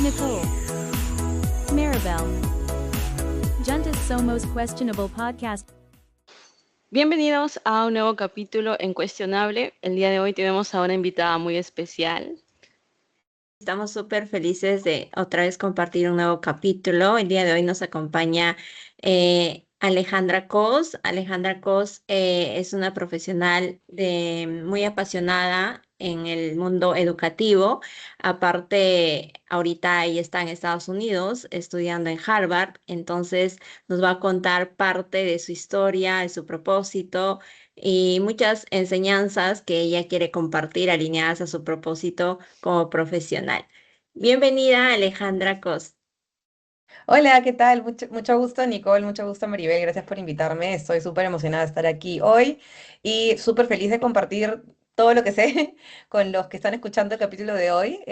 Nicole, Maribel, Juntos Somos Questionable Podcast. Bienvenidos a un nuevo capítulo en Cuestionable. El día de hoy tenemos a una invitada muy especial. Estamos súper felices de otra vez compartir un nuevo capítulo. El día de hoy nos acompaña Alejandra Cos. Alejandra Cos es una profesional muy apasionada en el mundo educativo. Aparte, ahorita ella está en Estados Unidos estudiando en Harvard, entonces nos va a contar parte de su historia, de su propósito y muchas enseñanzas que ella quiere compartir alineadas a su propósito como profesional. Bienvenida, Alejandra Cos. Hola, ¿qué tal? Mucho gusto, Nicole, mucho gusto, Maribel. Gracias por invitarme. Estoy súper emocionada de estar aquí hoy y súper feliz de compartir todo lo que sé con los que están escuchando el capítulo de hoy.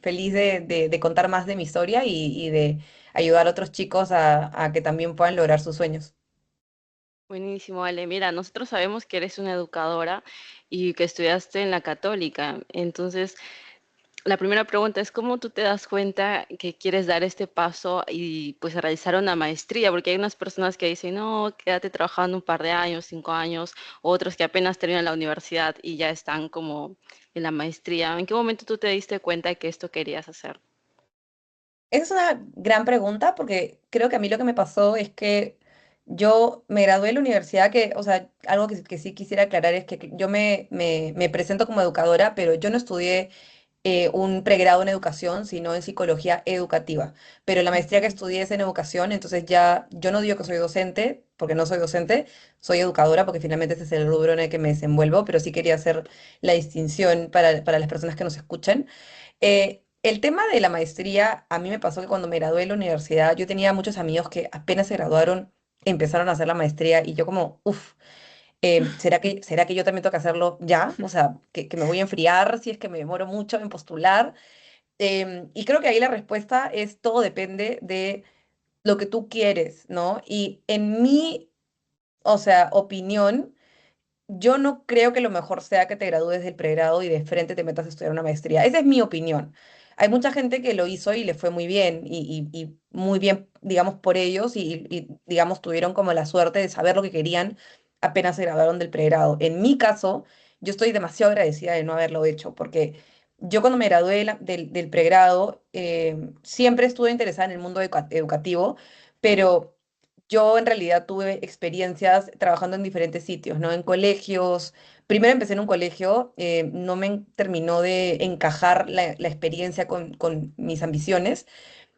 Feliz de contar más de mi historia y de ayudar a otros chicos a que también puedan lograr sus sueños. Buenísimo, Ale. Mira, nosotros sabemos que eres una educadora y que estudiaste en la Católica. Entonces, la primera pregunta es, ¿cómo tú te das cuenta que quieres dar este paso y pues realizar una maestría? Porque hay unas personas que dicen, no, quédate trabajando un par de años, 5 años, otros que apenas terminan la universidad y ya están como en la maestría. ¿En qué momento tú te diste cuenta de que esto querías hacer? Esa es una gran pregunta porque creo que a mí lo que me pasó es que yo me gradué de la universidad o sea, algo que sí quisiera aclarar es que yo me presento como educadora, pero yo no estudié un pregrado en educación, sino en psicología educativa. Pero la maestría que estudié es en educación, entonces ya yo no digo que soy docente, porque no soy docente, soy educadora, porque finalmente ese es el rubro en el que me desenvuelvo, pero sí quería hacer la distinción para las personas que nos escuchan. El tema de la maestría, a mí me pasó que cuando me gradué de la universidad, yo tenía muchos amigos que apenas se graduaron, empezaron a hacer la maestría y yo como, uff, ¿será que yo también tengo que hacerlo ya? O sea, que me voy a enfriar si es que me demoro mucho en postular. Y creo que ahí la respuesta es todo depende de lo que tú quieres, ¿no? Y en mi, o sea, opinión, yo no creo que lo mejor sea que te gradúes del pregrado y de frente te metas a estudiar una maestría. Esa es mi opinión. Hay mucha gente que lo hizo y le fue muy bien y muy bien, digamos, por ellos digamos, tuvieron como la suerte de saber lo que querían apenas se graduaron del pregrado. En mi caso, yo estoy demasiado agradecida de no haberlo hecho porque yo cuando me gradué del pregrado siempre estuve interesada en el mundo educativo, pero yo en realidad tuve experiencias trabajando en diferentes sitios, ¿no? En colegios. Primero empecé en un colegio, no me terminó de encajar la experiencia con mis ambiciones,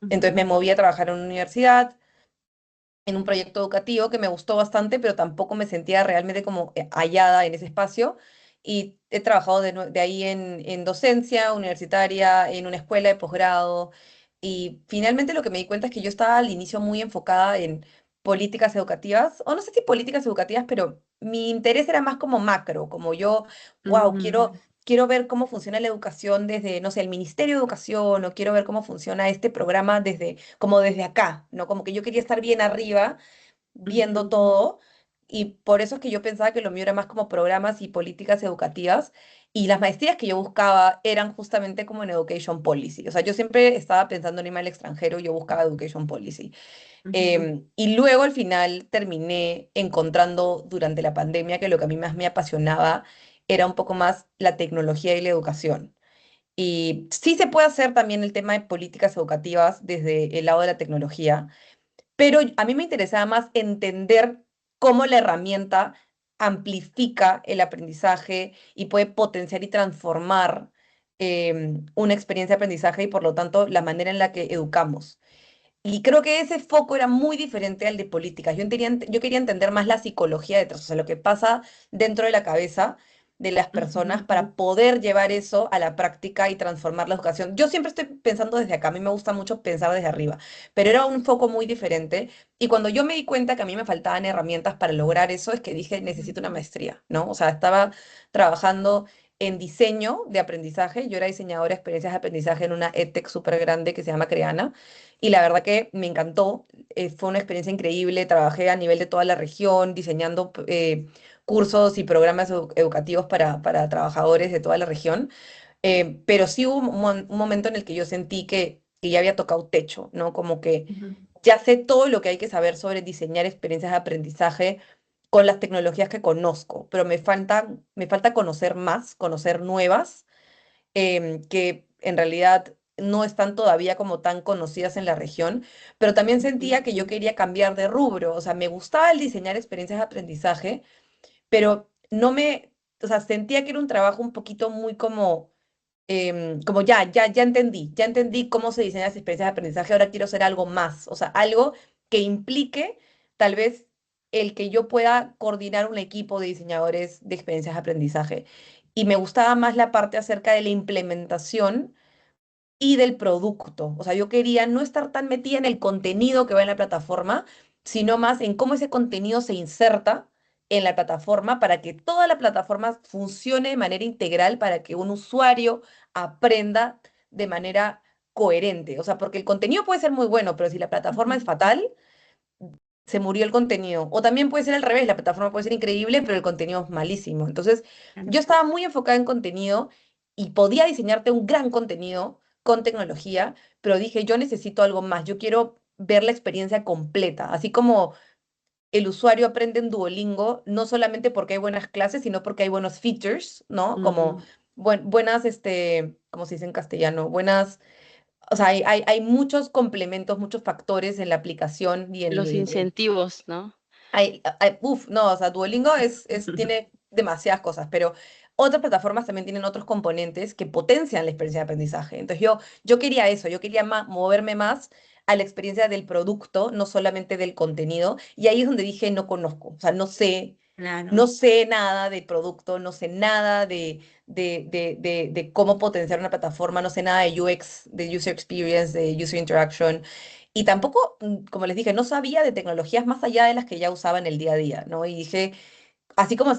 entonces me moví a trabajar en una universidad, en un proyecto educativo que me gustó bastante, pero tampoco me sentía realmente como hallada en ese espacio. Y he trabajado de ahí en docencia universitaria, en una escuela de posgrado. Y finalmente lo que me di cuenta es que yo estaba al inicio muy enfocada en políticas educativas, o no sé si políticas educativas, pero mi interés era más como macro, como yo, wow, quiero ver cómo funciona la educación desde, no sé, el Ministerio de Educación, o quiero ver cómo funciona este programa como desde acá, ¿no? Como que yo quería estar bien arriba, viendo todo, y por eso es que yo pensaba que lo mío era más como programas y políticas educativas, y las maestrías que yo buscaba eran justamente como en Education Policy. O sea, yo siempre estaba pensando en irme al extranjero y yo buscaba Education Policy. Y luego al final terminé encontrando durante la pandemia que lo que a mí más me apasionaba era un poco más la tecnología y la educación. Y sí se puede hacer también el tema de políticas educativas desde el lado de la tecnología, pero a mí me interesaba más entender cómo la herramienta amplifica el aprendizaje y puede potenciar y transformar una experiencia de aprendizaje y por lo tanto la manera en la que educamos. Y creo que ese foco era muy diferente al de políticas. Yo quería entender más la psicología detrás, o sea, lo que pasa dentro de la cabeza de las personas para poder llevar eso a la práctica y transformar la educación. Yo siempre estoy pensando desde acá, a mí me gusta mucho pensar desde arriba, pero era un foco muy diferente. Y cuando yo me di cuenta que a mí me faltaban herramientas para lograr eso, es que dije, necesito una maestría, ¿no? O sea, estaba trabajando en diseño de aprendizaje. Yo era diseñadora de experiencias de aprendizaje en una edtech súper grande que se llama Creana. Y la verdad que me encantó, fue una experiencia increíble, trabajé a nivel de toda la región diseñando cursos y programas educativos para trabajadores de toda la región, pero sí hubo un momento en el que yo sentí que que ya había tocado techo, ¿no? Como que Ujú. ya sé todo lo que hay que saber sobre diseñar experiencias de aprendizaje con las tecnologías que conozco, pero me falta conocer más, conocer nuevas, que en realidad no están todavía como tan conocidas en la región, pero también Ujú. sentía que yo quería cambiar de rubro, o sea, me gustaba el diseñar experiencias de aprendizaje, pero no me, o sea, sentía que era un trabajo un poquito muy como como ya entendí cómo se diseñan las experiencias de aprendizaje, ahora quiero hacer algo más, o sea, algo que implique tal vez el que yo pueda coordinar un equipo de diseñadores de experiencias de aprendizaje. Y me gustaba más la parte acerca de la implementación y del producto. O sea, yo quería no estar tan metida en el contenido que va en la plataforma, sino más en cómo ese contenido se inserta en la plataforma para que toda la plataforma funcione de manera integral, para que un usuario aprenda de manera coherente. O sea, porque el contenido puede ser muy bueno, pero si la plataforma es Ujú. fatal, se murió el contenido. O también puede ser al revés, la plataforma puede ser increíble, pero el contenido es malísimo. Entonces, Claro. yo estaba muy enfocada en contenido y podía diseñarte un gran contenido con tecnología, pero dije, yo necesito algo más, yo quiero ver la experiencia completa, así como el usuario aprende en Duolingo, no solamente porque hay buenas clases, sino porque hay buenos features, ¿no? Como Ujú. buenas, ¿cómo se dice en castellano? Buenas, o sea, hay muchos complementos, muchos factores en la aplicación y en Los incentivos, ¿no? no, o sea, Duolingo tiene demasiadas cosas, pero otras plataformas también tienen otros componentes que potencian la experiencia de aprendizaje. Entonces yo quería eso, yo quería moverme más a la experiencia del producto, no solamente del contenido, y ahí es donde dije, no conozco, o sea, Claro. no sé nada de producto, no sé nada de cómo potenciar una plataforma, no sé nada de UX, de User Experience, de User Interaction. Y tampoco, como les dije, no sabía de tecnologías más allá de las que ya usaba en el día a día, ¿no? Y dije, así como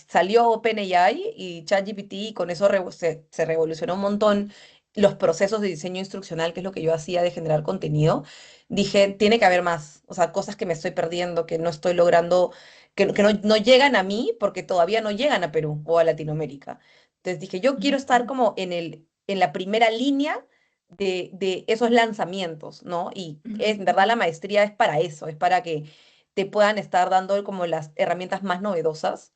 salió OpenAI y ChatGPT, y con eso se revolucionó un montón los procesos de diseño instruccional, que es lo que yo hacía de generar contenido, dije, tiene que haber más, o sea, cosas que me estoy perdiendo, que no estoy logrando, que no llegan a mí porque todavía no llegan a Perú o a Latinoamérica. Entonces dije, yo quiero estar como en la primera línea de esos lanzamientos, ¿no? Y en verdad la maestría es para eso, es para que te puedan estar dando como las herramientas más novedosas,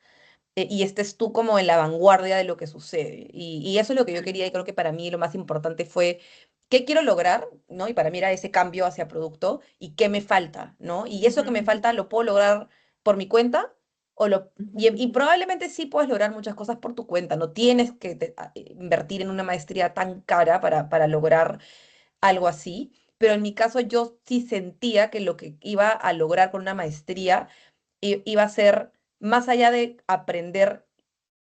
y estés tú como en la vanguardia de lo que sucede. Y eso es lo que yo quería, y creo que para mí lo más importante fue qué quiero lograr, ¿no? Y para mí era ese cambio hacia producto y qué me falta, ¿no? Y eso que me Ujú. falta lo puedo lograr por mi cuenta, y Ujú. probablemente sí puedes lograr muchas cosas por tu cuenta, no tienes que invertir en una maestría tan cara para lograr algo así, pero en mi caso yo sí sentía que lo que iba a lograr con una maestría iba a ser más allá de aprender,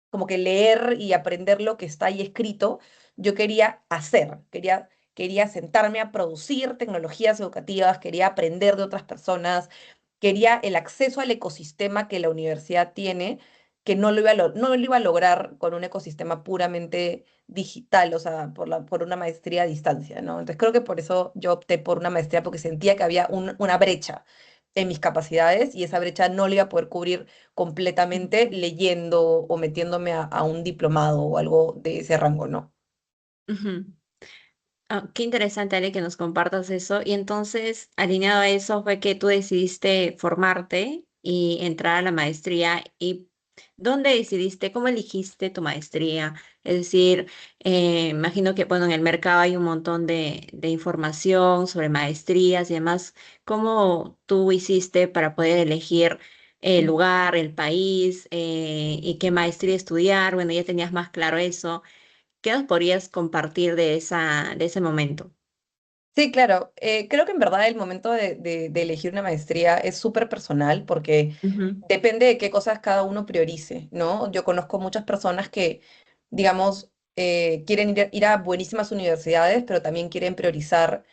como que leer y aprender lo que está ahí escrito, yo quería hacer, quería sentarme a producir tecnologías educativas, quería aprender de otras personas, quería el acceso al ecosistema que la universidad tiene, que no lo iba a lograr con un ecosistema puramente digital, o sea, por una maestría a distancia, ¿no? Entonces creo que por eso yo opté por una maestría, porque sentía que había una brecha en mis capacidades, y esa brecha no la iba a poder cubrir completamente leyendo o metiéndome a un diplomado o algo de ese rango, ¿no? Ujú. Ah, qué interesante, Ale, que nos compartas eso. Y entonces, alineado a eso, fue que tú decidiste formarte y entrar a la maestría. ¿Y dónde decidiste, cómo elegiste tu maestría? Es decir, imagino que, bueno, en el mercado hay un montón de información sobre maestrías y demás. ¿Cómo tú hiciste para poder elegir el lugar, el país, y qué maestría estudiar? Bueno, ya tenías más claro eso. ¿Qué nos podrías compartir de ese momento? Sí, claro. Creo que en verdad el momento de elegir una maestría es súper personal, porque Ujú. depende de qué cosas cada uno priorice, ¿no? Yo conozco muchas personas que, digamos, quieren ir a buenísimas universidades, pero también quieren priorizar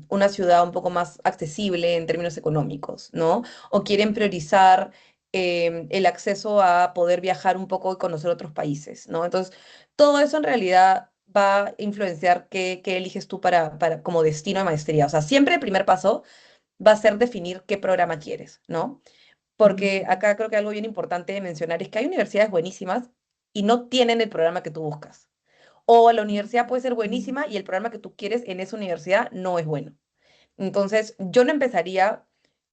una ciudad un poco más accesible en términos económicos, ¿no? O quieren priorizar el acceso a poder viajar un poco y conocer otros países, ¿no? Entonces, todo eso en realidad va a influenciar qué eliges tú como destino de maestría. O sea, siempre el primer paso va a ser definir qué programa quieres, ¿no? Ujú. Porque acá creo que algo bien importante de mencionar es que hay universidades buenísimas y no tienen el programa que tú buscas, o la universidad puede ser buenísima y el programa que tú quieres en esa universidad no es bueno. Entonces, yo no empezaría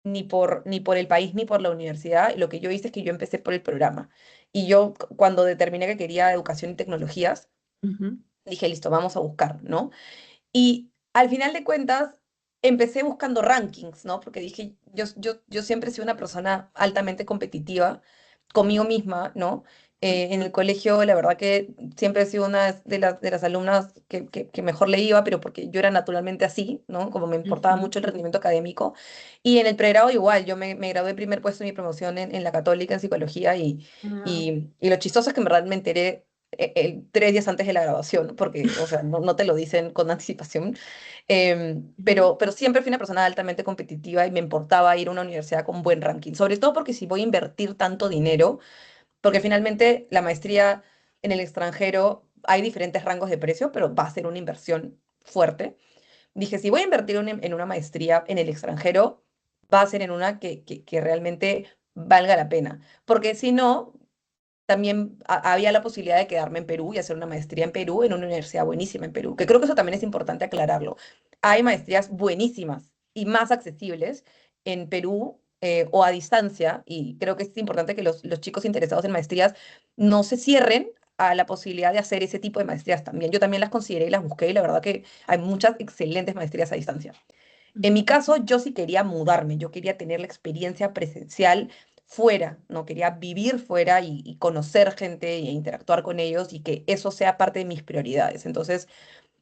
ni por el país ni por la universidad. Lo que yo hice es que yo empecé por el programa. Y yo, cuando determiné que quería educación y tecnologías, Ujú. dije, listo, vamos a buscar, ¿no? Y al final de cuentas, empecé buscando rankings, ¿no? Porque dije, yo siempre he sido una persona altamente competitiva conmigo misma, ¿no? En el colegio, la verdad que siempre he sido una de las alumnas que mejor le iba, pero porque yo era naturalmente así, ¿no? Como me importaba Ujú. mucho el rendimiento académico. Y en el pregrado igual, yo me gradué primer puesto en mi promoción en la Católica en psicología Wow. y lo chistoso es que en verdad me enteré 3 días antes de la grabación, porque, o sea, no te lo dicen con anticipación. Ujú. Pero siempre fui una persona altamente competitiva y me importaba ir a una universidad con buen ranking, sobre todo porque si voy a invertir tanto dinero, porque finalmente la maestría en el extranjero hay diferentes rangos de precio, pero va a ser una inversión fuerte. Dije, si voy a invertir en una maestría en el extranjero, va a ser en una que realmente valga la pena, porque si no, también había la posibilidad de quedarme en Perú y hacer una maestría en Perú, en una universidad buenísima en Perú, que creo que eso también es importante aclararlo. Hay maestrías buenísimas y más accesibles en Perú o a distancia, y creo que es importante que los chicos interesados en maestrías no se cierren a la posibilidad de hacer ese tipo de maestrías también. Yo también las consideré y las busqué y la verdad que hay muchas excelentes maestrías a distancia. En mi Ujú. caso, yo sí quería mudarme, yo quería tener la experiencia presencial fuera, no quería vivir fuera y conocer gente e interactuar con ellos y que eso sea parte de mis prioridades. Entonces,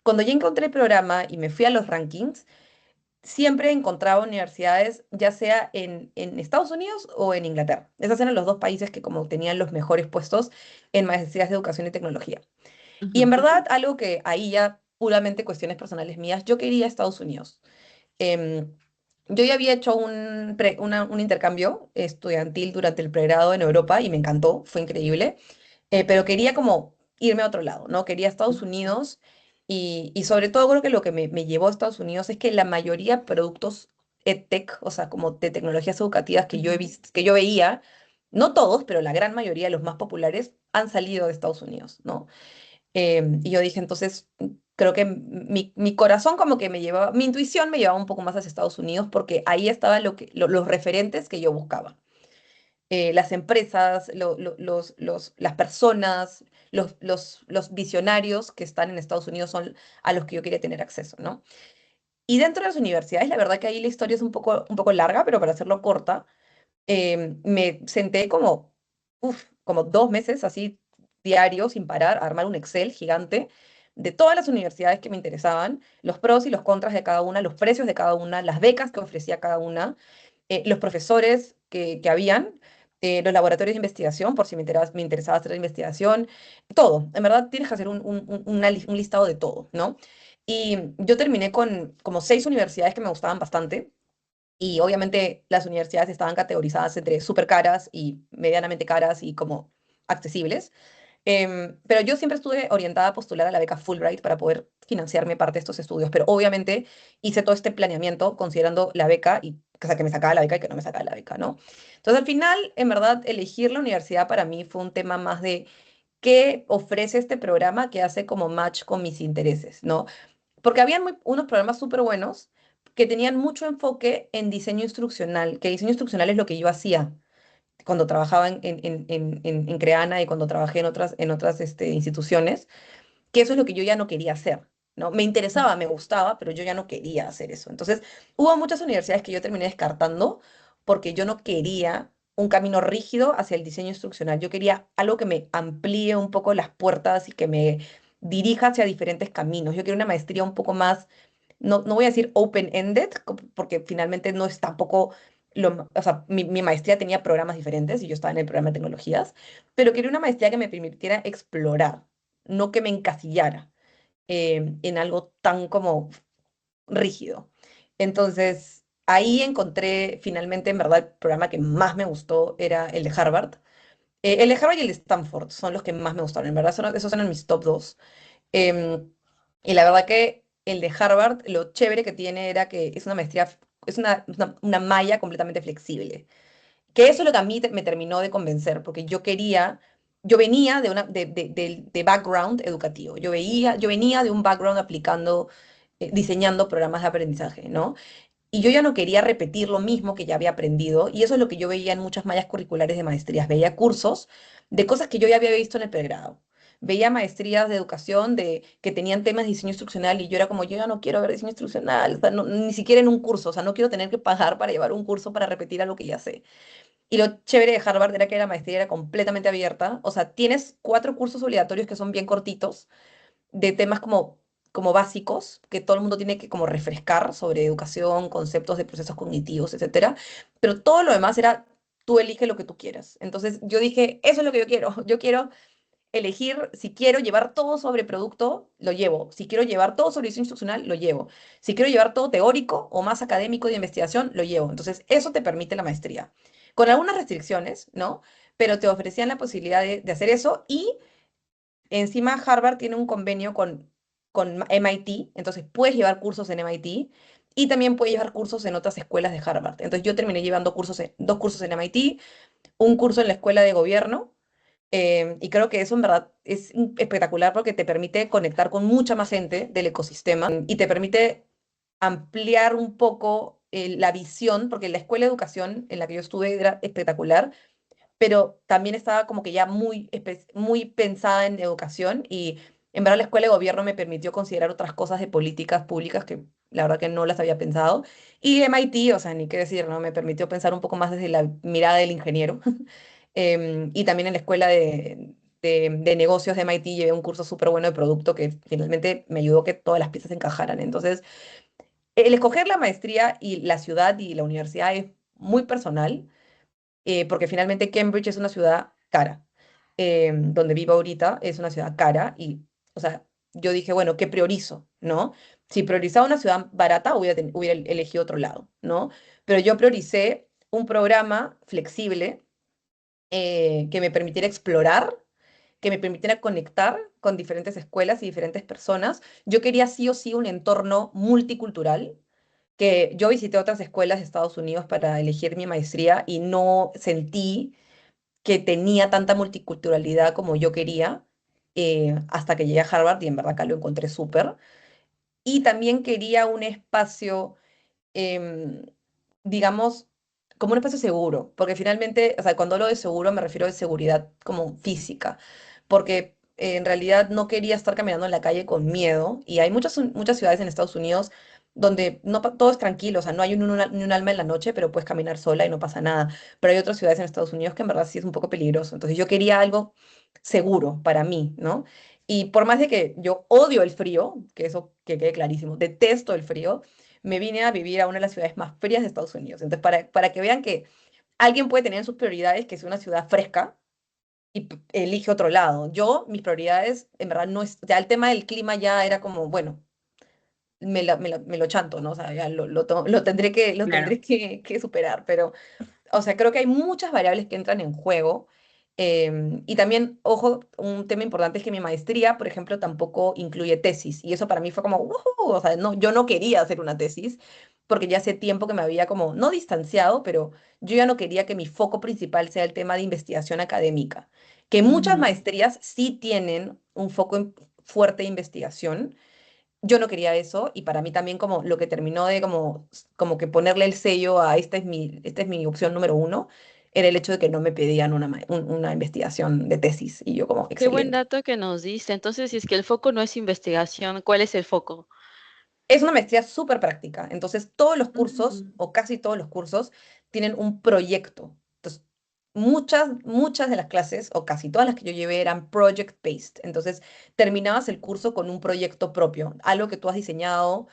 cuando ya encontré el programa y me fui a los rankings, siempre encontraba universidades, ya sea en Estados Unidos o en Inglaterra. Esos eran los dos países que como tenían los mejores puestos en maestrías de educación y tecnología. Y en Ujú. verdad, algo que ahí ya puramente cuestiones personales mías, yo quería Estados Unidos. Em, yo ya había hecho un intercambio estudiantil durante el pregrado en Europa y me encantó, fue increíble, pero quería como irme a otro lado, ¿no? Quería Estados Unidos y sobre todo creo que lo que me llevó a Estados Unidos es que la mayoría de productos EdTech, o sea, como de tecnologías educativas que yo he Ujú. visto, que yo veía, no todos, pero la gran mayoría de los más populares han salido de Estados Unidos, ¿no? Y yo dije, entonces, creo que mi corazón como que me llevaba, mi intuición me llevaba un poco más hacia Estados Unidos porque ahí estaban los referentes que yo buscaba. Las empresas, las personas, los visionarios que están en Estados Unidos son a los que yo quería tener acceso, ¿no? Y dentro de las universidades, la verdad que ahí la historia es un poco larga, pero para hacerlo corta, me senté como 2 meses así diarios sin parar a armar un Excel gigante de todas las universidades que me interesaban, los pros y los contras de cada una, los precios de cada una, las becas que ofrecía cada una, los profesores que habían, los laboratorios de investigación, por si me interesaba hacer investigación, todo. En verdad tienes que hacer un listado de todo, ¿no? Y yo terminé con como 6 universidades que me gustaban bastante y obviamente las universidades estaban categorizadas entre súper caras y medianamente caras y como accesibles. Pero yo siempre estuve orientada a postular a la beca Fulbright para poder financiarme parte de estos estudios. Pero obviamente hice todo este planeamiento considerando la beca y o sea, que me sacaba la beca y que no me sacaba la beca, ¿no? Entonces al final, en verdad, elegir la universidad para mí fue un tema más de qué ofrece este programa que hace como match con mis intereses, ¿no? Porque habían unos programas súper buenos que tenían mucho enfoque en diseño instruccional, que diseño instruccional es lo que yo hacía cuando trabajaba en Creana y cuando trabajé en otras instituciones, que eso es lo que yo ya no quería hacer, ¿no? Me interesaba, me gustaba, pero yo ya no quería hacer eso. Entonces, hubo muchas universidades que yo terminé descartando porque yo no quería un camino rígido hacia el diseño instruccional. Yo quería algo que me amplíe un poco las puertas y que me dirija hacia diferentes caminos. Yo quería una maestría un poco más, no voy a decir open-ended, porque finalmente no es tampoco o sea, mi maestría tenía programas diferentes y yo estaba en el programa de tecnologías, pero quería una maestría que me permitiera explorar, no que me encasillara en algo tan como rígido. Entonces, ahí encontré finalmente, en verdad, el programa que más me gustó era el de Harvard. El de Harvard y el de Stanford son los que más me gustaron, en verdad, esos eran mis top dos. Em, y la verdad que el de Harvard, lo chévere que tiene era que es una maestría, es una malla completamente flexible. Que eso es lo que a mí me terminó de convencer, porque yo quería yo venía de background educativo, yo venía de un background aplicando, diseñando programas de aprendizaje, ¿no? Y yo ya no quería repetir lo mismo que ya había aprendido, y eso es lo que yo veía en muchas mallas curriculares de maestrías. Veía cursos de cosas que yo ya había visto en el pregrado. Veía maestrías de educación que tenían temas de diseño instruccional y yo era como, yo ya no quiero ver diseño instruccional, o sea, ni siquiera en un curso, o sea, no quiero tener que pagar para llevar un curso para repetir algo que ya sé. Y lo chévere de Harvard era que la maestría era completamente abierta, o sea, tienes 4 cursos obligatorios que son bien cortitos, de temas como básicos, que todo el mundo tiene que como refrescar sobre educación, conceptos de procesos cognitivos, etcétera. Pero todo lo demás era, tú eliges lo que tú quieras. Entonces yo dije, eso es lo que yo quiero. Yo quiero elegir, si quiero llevar todo sobre producto, lo llevo. Si quiero llevar todo sobre diseño instruccional, lo llevo. Si quiero llevar todo teórico o más académico de investigación, lo llevo. Entonces eso te permite la maestría. Con algunas restricciones, ¿no? Pero te ofrecían la posibilidad de hacer eso y encima Harvard tiene un convenio con MIT, entonces puedes llevar cursos en MIT y también puedes llevar cursos en otras escuelas de Harvard. Entonces yo terminé llevando dos cursos en MIT, un curso en la escuela de gobierno, y creo que eso en verdad es espectacular porque te permite conectar con mucha más gente del ecosistema y te permite ampliar un poco la visión, porque la escuela de educación en la que yo estuve era espectacular, pero también estaba como que ya muy pensada en educación y en verdad la escuela de gobierno me permitió considerar otras cosas de políticas públicas que la verdad que no las había pensado. Y MIT, o sea, ni qué decir, ¿no? Me permitió pensar un poco más desde la mirada del ingeniero. Y también en la escuela de negocios de MIT llevé un curso súper bueno de producto que finalmente me ayudó a que todas las piezas encajaran. Entonces, el escoger la maestría y la ciudad y la universidad es muy personal porque finalmente Cambridge es una ciudad cara. Donde vivo ahorita es una ciudad cara y, o sea, yo dije, bueno, ¿qué priorizo? ¿No? Si priorizaba una ciudad barata, hubiera elegido otro lado, ¿no? Pero yo prioricé un programa flexible que me permitiera explorar, que me permitiera conectar con diferentes escuelas y diferentes personas. Yo quería sí o sí un entorno multicultural, que yo visité otras escuelas de Estados Unidos para elegir mi maestría y no sentí que tenía tanta multiculturalidad como yo quería, hasta que llegué a Harvard y en verdad acá lo encontré súper. Y también quería un espacio, em, digamos, como un espacio seguro, porque finalmente, o sea, cuando hablo de seguro me refiero a seguridad como física, porque en realidad no quería estar caminando en la calle con miedo, y hay muchas ciudades en Estados Unidos donde no, todo es tranquilo, o sea, no hay ni un alma en la noche, pero puedes caminar sola y no pasa nada, pero hay otras ciudades en Estados Unidos que en verdad sí es un poco peligroso, entonces yo quería algo seguro para mí, ¿no? Y por más de que yo odio el frío, que eso que quede clarísimo, detesto el frío, me vine a vivir a una de las ciudades más frías de Estados Unidos. Entonces, para que vean que alguien puede tener en sus prioridades que es una ciudad fresca y elige otro lado. Yo, mis prioridades, en verdad, no es, ya el tema del clima ya era como, bueno, me lo chanto, ¿no? O sea, ya lo Claro. tendré que superar, pero o sea, creo que hay muchas variables que entran en juego. Y también, ojo, un tema importante es que mi maestría, por ejemplo, tampoco incluye tesis. Y eso para mí fue como, o sea, no, yo no quería hacer una tesis, porque ya hace tiempo que me había como, no distanciado, pero yo ya no quería que mi foco principal sea el tema de investigación académica. Que muchas Ujú. maestrías sí tienen un foco fuerte de investigación, yo no quería eso y para mí también como lo que terminó de como que ponerle el sello a esta es mi opción número uno, era el hecho de que no me pedían una investigación de tesis y yo como, Qué buen excelente. dato que nos diste. Entonces, si es que el foco no es investigación, ¿cuál es el foco? Es una maestría súper práctica, entonces todos los cursos Mm. o casi todos los cursos tienen un proyecto. Entonces, muchas de las clases o casi todas las que yo llevé eran project-based. Entonces, terminabas el curso con un proyecto propio, algo que tú has diseñado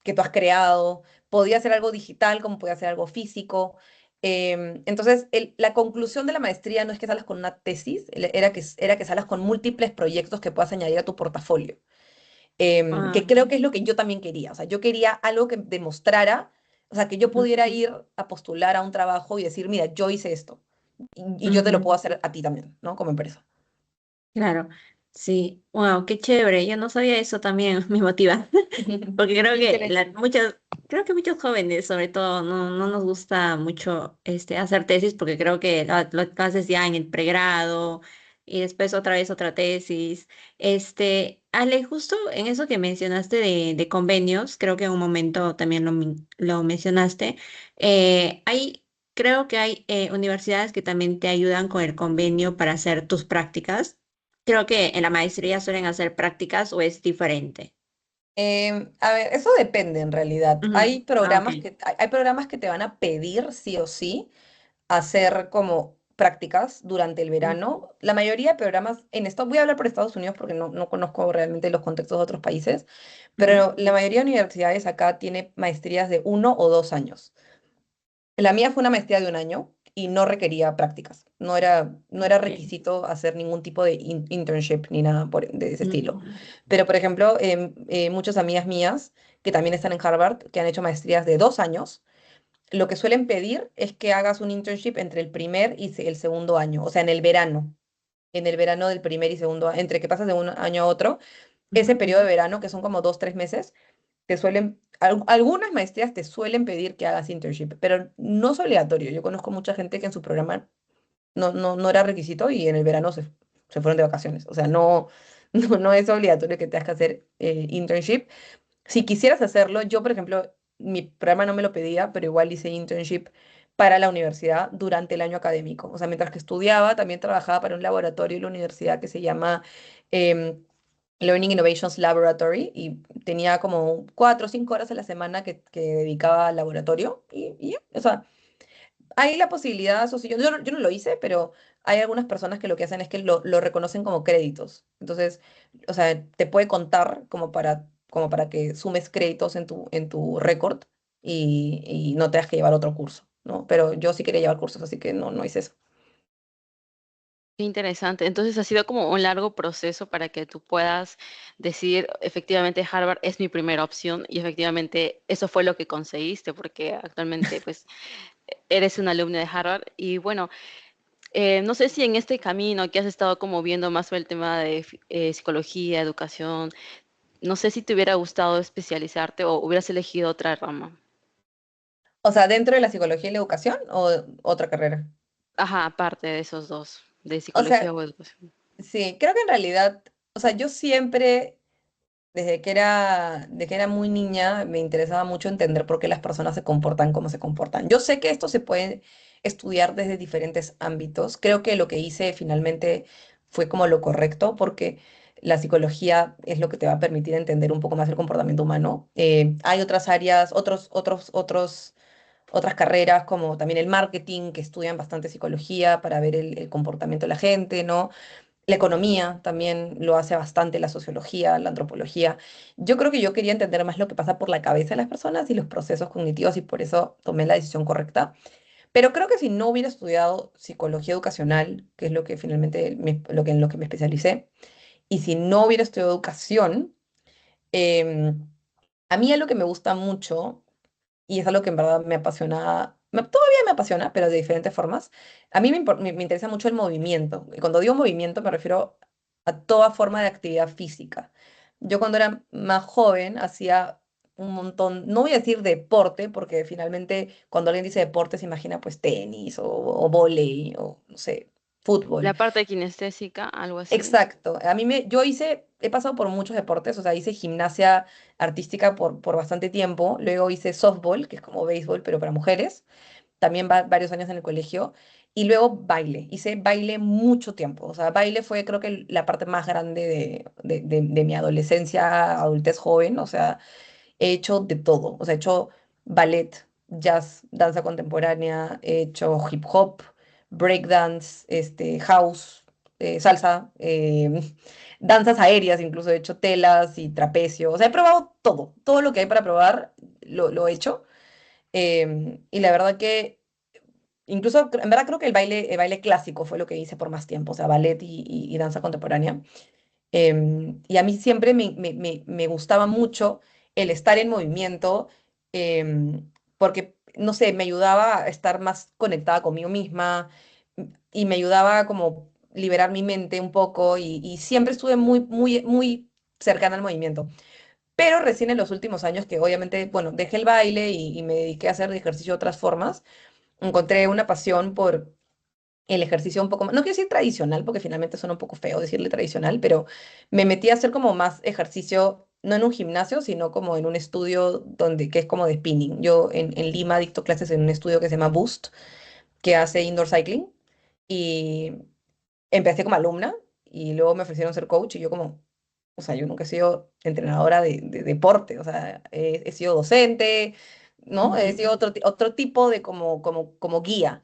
que tú has creado. Podía ser algo digital como podía ser algo físico. Entonces, la conclusión de la maestría no es que salgas con una tesis, era que salgas con múltiples proyectos que puedas añadir a tu portafolio, que Ah, creo que es lo que yo también quería. O sea, yo quería algo que demostrara, o sea, que yo pudiera ujú, ir a postular a un trabajo y decir, mira, yo hice esto y yo te lo ujú. puedo hacer a ti también, ¿no? Como empresa. Claro, sí, wow, qué chévere. Yo no sabía eso también, me motiva, porque Qué interés. creo que muchos jóvenes, sobre todo, no nos gusta mucho hacer tesis, porque creo que lo haces ya en el pregrado, y después otra vez otra tesis. Ale, justo en eso que mencionaste de convenios, creo que en un momento también lo mencionaste, hay, creo que hay universidades que también te ayudan con el convenio para hacer tus prácticas. Creo que en la maestría suelen hacer prácticas o es diferente. A ver, eso depende en realidad. Ujú. Hay Ah, ok. programas hay programas que te van a pedir sí o sí hacer como prácticas durante el Mm, verano. La mayoría de programas voy a hablar por Estados Unidos porque no conozco realmente los contextos de otros países, ujú. pero la mayoría de universidades acá tiene maestrías de 1 o 2 años. La mía fue una maestría de 1 año y no requería prácticas. No era Ok. requisito hacer ningún tipo de internship ni nada de ese estilo. Mm, Pero, por ejemplo, muchas amigas mías que también están en Harvard, que han hecho maestrías de 2 años, lo que suelen pedir es que hagas un internship entre el primer y el segundo año, o sea, en el verano del primer y segundo, entre que pasas de un año a otro, ese ujú. periodo de verano, que son como 2, 3 meses, algunas maestrías te suelen pedir que hagas internship, pero no es obligatorio. Yo conozco mucha gente que en su programa no era requisito y en el verano se fueron de vacaciones. O sea, no es obligatorio que tengas que hacer internship. Si quisieras hacerlo, yo, por ejemplo, mi programa no me lo pedía, pero igual hice internship para la universidad durante el año académico. O sea, mientras que estudiaba, también trabajaba para un laboratorio en la universidad que se llama em, Learning Innovations Laboratory y tenía como 4 o 5 horas a la semana que dedicaba al laboratorio y ya, o sea, hay la posibilidad, eso sí, yo no lo hice, pero hay algunas personas que lo que hacen es que lo reconocen como créditos. Entonces, o sea, te puede contar como para que sumes créditos en tu récord y no tengas que llevar otro curso, ¿no? Pero yo sí quería llevar cursos, así que no hice eso. Qué interesante. Entonces ha sido como un largo proceso para que tú puedas decir, efectivamente, Harvard es mi primera opción y efectivamente eso fue lo que conseguiste porque actualmente pues eres un alumno de Harvard y bueno, no sé si en este camino que has estado como viendo más sobre el tema de psicología, educación, no sé si te hubiera gustado especializarte o hubieras elegido otra rama. O sea, dentro de la psicología y la educación o otra carrera. Ajá, aparte de esos dos, de O psicología sea, o educación. sí, creo que en realidad, o sea, yo siempre desde que era muy niña, me interesaba mucho entender por qué las personas se comportan como se comportan. Yo sé que esto se puede estudiar desde diferentes ámbitos. Creo que lo que hice finalmente fue como lo correcto, porque la psicología es lo que te va a permitir entender un poco más el comportamiento humano. Hay otras áreas, otras carreras, como también el marketing, que estudian bastante psicología para ver el comportamiento de la gente, ¿no? La economía también lo hace bastante, la sociología, la antropología. Yo creo que yo quería entender más lo que pasa por la cabeza de las personas y los procesos cognitivos y por eso tomé la decisión correcta. Pero creo que si no hubiera estudiado psicología educacional, que es lo que finalmente en lo que me especialicé, y si no hubiera estudiado educación, em, a mí es lo que me gusta mucho y es algo que en verdad me apasiona, todavía me apasiona, pero de diferentes formas. A mí me interesa mucho el movimiento. Y cuando digo movimiento me refiero a toda forma de actividad física. Yo cuando era más joven hacía un montón, no voy a decir deporte, porque finalmente cuando alguien dice deporte se imagina pues tenis o vóley o no sé, fútbol. La parte kinestésica, algo así. Exacto. He pasado por muchos deportes, o sea, hice gimnasia artística por bastante tiempo, luego hice softball, que es como béisbol, pero para mujeres, también varios años en el colegio, y luego baile. Hice baile mucho tiempo, o sea, baile fue creo que la parte más grande de mi adolescencia, adultez joven, o sea, he hecho de todo, o sea, he hecho ballet, jazz, danza contemporánea, he hecho hip hop, breakdance, house, salsa, danzas aéreas, incluso he hecho telas y trapecio, o sea, he probado todo lo que hay para probar, lo he hecho. Y la verdad que incluso, en verdad creo que el baile clásico fue lo que hice por más tiempo, o sea, ballet y danza contemporánea. Y a mí siempre me gustaba mucho el estar en movimiento, porque, no sé, me ayudaba a estar más conectada conmigo misma y me ayudaba a como liberar mi mente un poco y siempre estuve muy, muy, muy cercana al movimiento. Pero recién en los últimos años que obviamente, bueno, dejé el baile y me dediqué a hacer ejercicio de otras formas, encontré una pasión el ejercicio un poco más, no quiero decir tradicional, porque finalmente suena un poco feo decirle tradicional, pero me metí a hacer como más ejercicio, no en un gimnasio, sino como en un estudio donde, que es como de spinning. Yo en Lima dicto clases en un estudio que se llama Boost, que hace indoor cycling, y empecé como alumna, y luego me ofrecieron ser coach, y yo como, o sea, yo nunca he sido entrenadora de deporte, o sea, he sido docente, ¿no? He Ujú, sido otro tipo de como guía.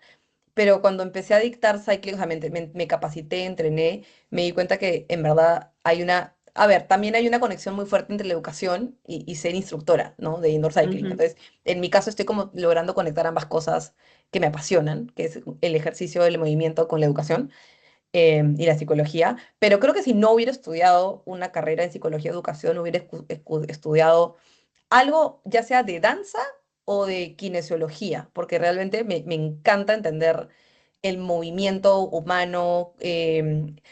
Pero cuando empecé a dictar cycling, o sea, me capacité, entrené, me di cuenta que en verdad hay una, a ver, también hay una conexión muy fuerte entre la educación y ser instructora, ¿no? De indoor cycling. ujú. Entonces, en mi caso estoy como logrando conectar ambas cosas que me apasionan, que es el ejercicio, el movimiento con la educación y la psicología. Pero creo que si no hubiera estudiado una carrera en psicología y educación, hubiera estudiado algo ya sea de danza o de kinesiología, porque realmente me encanta entender el movimiento humano.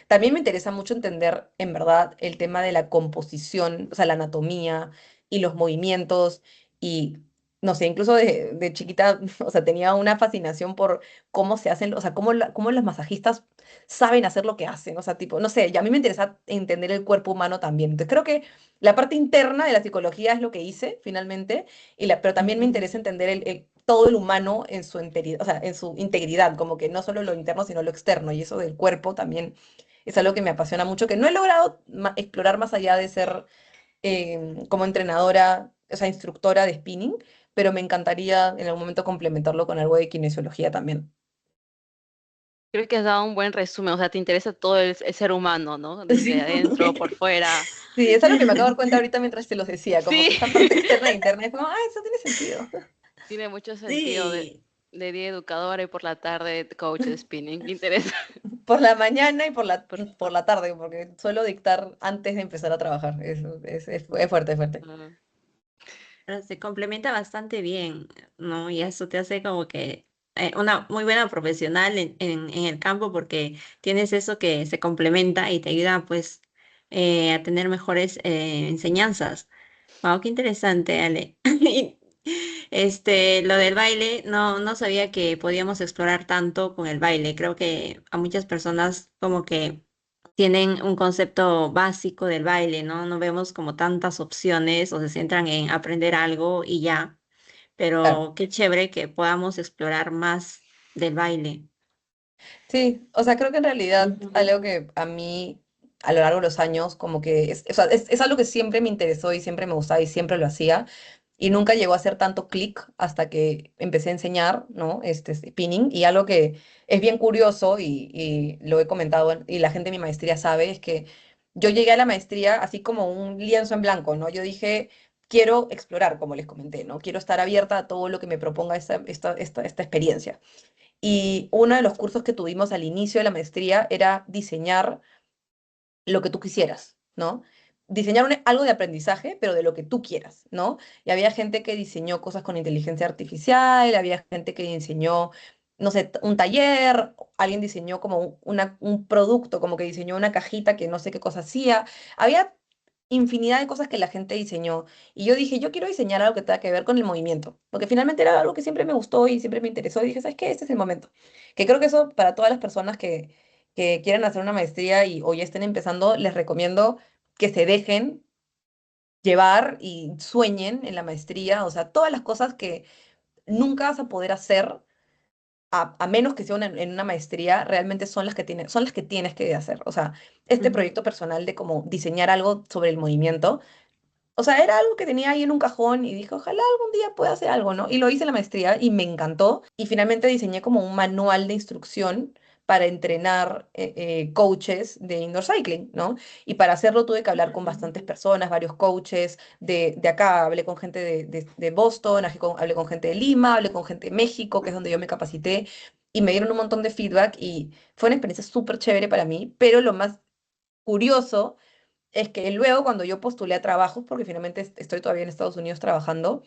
También me interesa mucho entender, en verdad, el tema de la composición, o sea, la anatomía y los movimientos. Y, no sé, incluso de chiquita, o sea, tenía una fascinación por cómo se hacen, o sea, cómo los masajistas saben hacer lo que hacen. O sea, tipo, no sé, y a mí me interesa entender el cuerpo humano también. Entonces, creo que la parte interna de la psicología es lo que hice finalmente, pero también me Ujú. interesa entender todo el humano en su integridad, o sea, en su integridad, como que no solo lo interno, sino lo externo, y eso del cuerpo también es algo que me apasiona mucho, que no he logrado explorar más allá de ser como entrenadora, o sea, instructora de spinning, pero me encantaría en algún momento complementarlo con algo de kinesiología también. Creo que has dado un buen resumen, o sea, te interesa todo el ser humano, ¿no? Desde Sí. adentro, por fuera. Sí, es algo que me acabo de dar cuenta ahorita mientras te lo decía, como Sí, que esta parte externa e interna es como, ah, eso tiene sentido. tiene mucho sentido Sí, de día educadora y por la tarde coach de spinning. Qué interesante. Por la mañana y por la, Por- por la tarde, porque suelo dictar antes de empezar a trabajar. Es fuerte, es fuerte. ah, pero se complementa bastante bien, ¿no? Y eso te hace como que una muy buena profesional en el campo porque tienes eso que se complementa y te ayuda pues a tener mejores enseñanzas. Wow, qué interesante, Ale. Lo del baile, no sabía que podíamos explorar tanto con el baile. Creo que a muchas personas como que tienen un concepto básico del baile, ¿no? No vemos como tantas opciones o se centran en aprender algo y ya. Claro. Pero qué chévere que podamos explorar más del baile. Sí, o sea, creo que en realidad Ujú, algo que a mí a lo largo de los años como que o sea, es algo que siempre me interesó y siempre me gustaba y siempre lo hacía y nunca llegó a hacer tanto clic hasta que empecé a enseñar, ¿no? Este spinning y algo que es bien curioso y lo he comentado y la gente de mi maestría sabe es que yo llegué a la maestría así como un lienzo en blanco, ¿no? Yo dije, quiero explorar, como les comenté, ¿no? Quiero estar abierta a todo lo que me proponga esta experiencia. Y uno de los cursos que tuvimos al inicio de la maestría era diseñar lo que tú quisieras, ¿no? Diseñar algo de aprendizaje, pero de lo que tú quieras, ¿no? Y había gente que diseñó cosas con inteligencia artificial, había gente que diseñó, no sé, un taller, alguien diseñó como un producto, como que diseñó una cajita que no sé qué cosa hacía. Había infinidad de cosas que la gente diseñó. Y yo dije, yo quiero diseñar algo que tenga que ver con el movimiento, porque finalmente era algo que siempre me gustó y siempre me interesó. Y dije, ¿sabes qué? Este es el momento. Que creo que eso para todas las personas que quieren hacer una maestría y o ya estén empezando, les recomiendo que se dejen llevar y sueñen en la maestría. O sea, todas las cosas que nunca vas a poder hacer. A menos que sea en una maestría, realmente son las que tienes que hacer. O sea, este ujú. proyecto personal de cómo diseñar algo sobre el movimiento, o sea, era algo que tenía ahí en un cajón y dije, ojalá algún día pueda hacer algo, ¿no? Y lo hice en la maestría y me encantó. Y finalmente diseñé como un manual de instrucción para entrenar coaches de indoor cycling, ¿no? Y para hacerlo tuve que hablar con bastantes personas, varios coaches de acá. Hablé con gente de Boston, hablé con gente de Lima, hablé con gente de México, que es donde yo me capacité. Y me dieron un montón de feedback y fue una experiencia súper chévere para mí. Pero lo más curioso es que luego cuando yo postulé a trabajos, porque finalmente estoy todavía en Estados Unidos trabajando,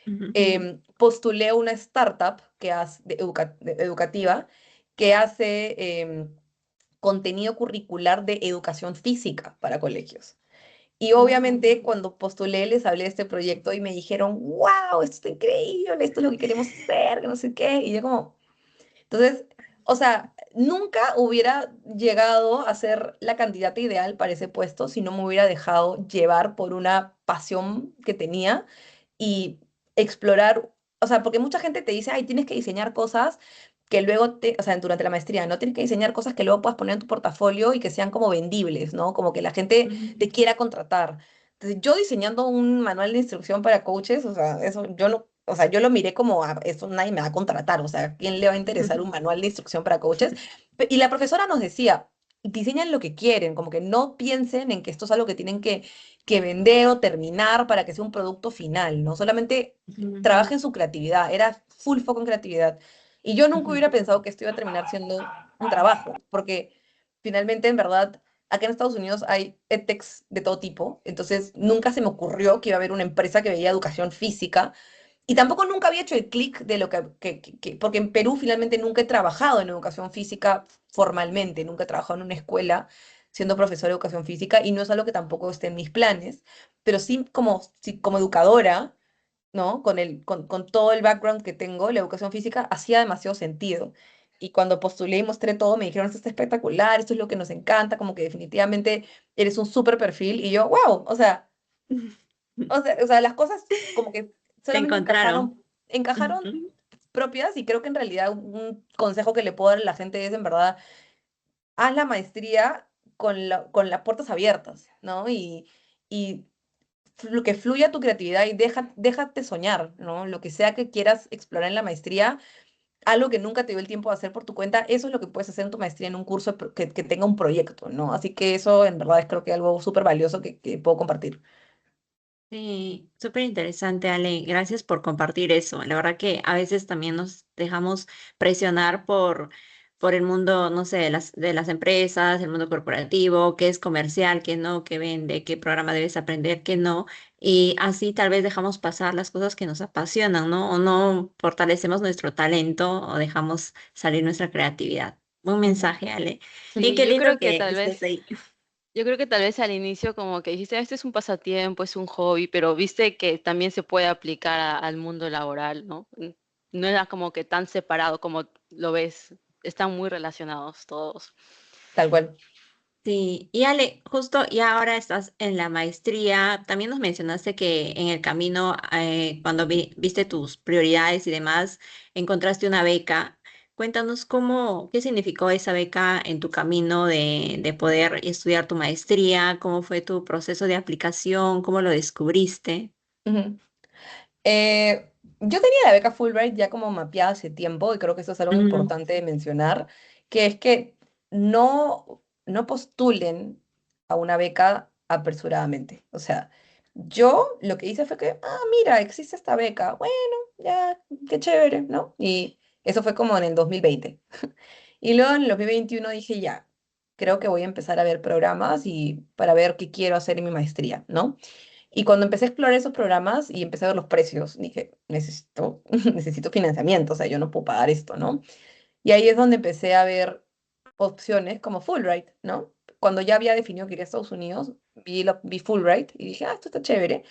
Ujú. postulé a una startup que hace, educativa que hace contenido curricular de educación física para colegios. Y obviamente cuando postulé les hablé de este proyecto y me dijeron, wow, esto está increíble, esto es lo que queremos hacer, que no sé qué. Y yo como, entonces, o sea, nunca hubiera llegado a ser la candidata ideal para ese puesto si no me hubiera dejado llevar por una pasión que tenía y explorar, o sea, porque mucha gente te dice, ay, tienes que diseñar cosas que luego o sea, durante la maestría, ¿no? Tienes que diseñar cosas que luego puedas poner en tu portafolio y que sean como vendibles, ¿no? Como que la gente te Ujú. quiera contratar. Entonces, yo diseñando un manual de instrucción para coaches, o sea, eso yo no, o sea, yo lo miré como, eso nadie me va a contratar, o sea, ¿a quién le va a interesar un manual de instrucción para coaches? Y la profesora nos decía, diseñan lo que quieren, como que no piensen en que esto es algo que tienen que vender o terminar para que sea un producto final, ¿no? Solamente Ujú. trabajen su creatividad, era full foco en creatividad. Y yo nunca Ujú. hubiera pensado que esto iba a terminar siendo un trabajo, porque finalmente, en verdad, acá en Estados Unidos hay edtechs de todo tipo, entonces nunca se me ocurrió que iba a haber una empresa que veía educación física y tampoco nunca había hecho el clic de lo porque en Perú finalmente nunca he trabajado en educación física formalmente, nunca he trabajado en una escuela siendo profesor de educación física y no es algo que tampoco esté en mis planes, pero sí como educadora, ¿no? Con todo el background que tengo, la educación física hacía demasiado sentido. Y cuando postulé y mostré todo, me dijeron, esto está espectacular, esto es lo que nos encanta, como que definitivamente eres un súper perfil. Y yo, wow, o sea, las cosas como que Te solamente encontraron. encajaron Ujú. propias y creo que en realidad un consejo que le puedo dar a la gente es en verdad, haz la maestría con las puertas abiertas, ¿no? Y que fluya tu creatividad y déjate soñar, ¿no? Lo que sea que quieras explorar en la maestría, algo que nunca te dio el tiempo de hacer por tu cuenta, eso es lo que puedes hacer en tu maestría en un curso que tenga un proyecto, ¿no? Así que eso en verdad es creo que algo súper valioso que puedo compartir. Sí, súper interesante, Ale. Gracias por compartir eso. La verdad que a veces también nos dejamos presionar por el mundo, no sé, de las empresas, el mundo corporativo, qué es comercial, qué no, qué vende, qué programa debes aprender, qué no. Y así tal vez dejamos pasar las cosas que nos apasionan, ¿no? O no fortalecemos nuestro talento o dejamos salir nuestra creatividad. Un mensaje, Ale. Y Sí, qué yo lindo creo que que tal estés vez ahí. Yo creo que tal vez al inicio como que dijiste: "Este es un pasatiempo, es un hobby", pero viste que también se puede aplicar al mundo laboral, ¿no? No era como que tan separado como lo ves, están muy relacionados todos. Tal cual. Sí, y Ale, justo y ahora estás en la maestría. También nos mencionaste que en el camino, cuando viste tus prioridades y demás, encontraste una beca. Cuéntanos qué significó esa beca en tu camino de poder estudiar tu maestría, cómo fue tu proceso de aplicación, cómo lo descubriste. Ujú. Yo tenía la beca Fulbright ya como mapeada hace tiempo y creo que eso es algo Mm. importante de mencionar, que es que no postulen a una beca apresuradamente. O sea, yo lo que hice fue que, mira, existe esta beca, bueno, ya, qué chévere, ¿no? Y eso fue como en el 2020. Y luego en el 2021 dije, ya, creo que voy a empezar a ver programas y para ver qué quiero hacer en mi maestría, ¿no? Y cuando empecé a explorar esos programas y empecé a ver los precios, dije, necesito financiamiento, o sea, yo no puedo pagar esto, ¿no? Y ahí es donde empecé a ver opciones como Fulbright, ¿no? Cuando ya había definido que iría a Estados Unidos, vi Fulbright y dije, esto está chévere.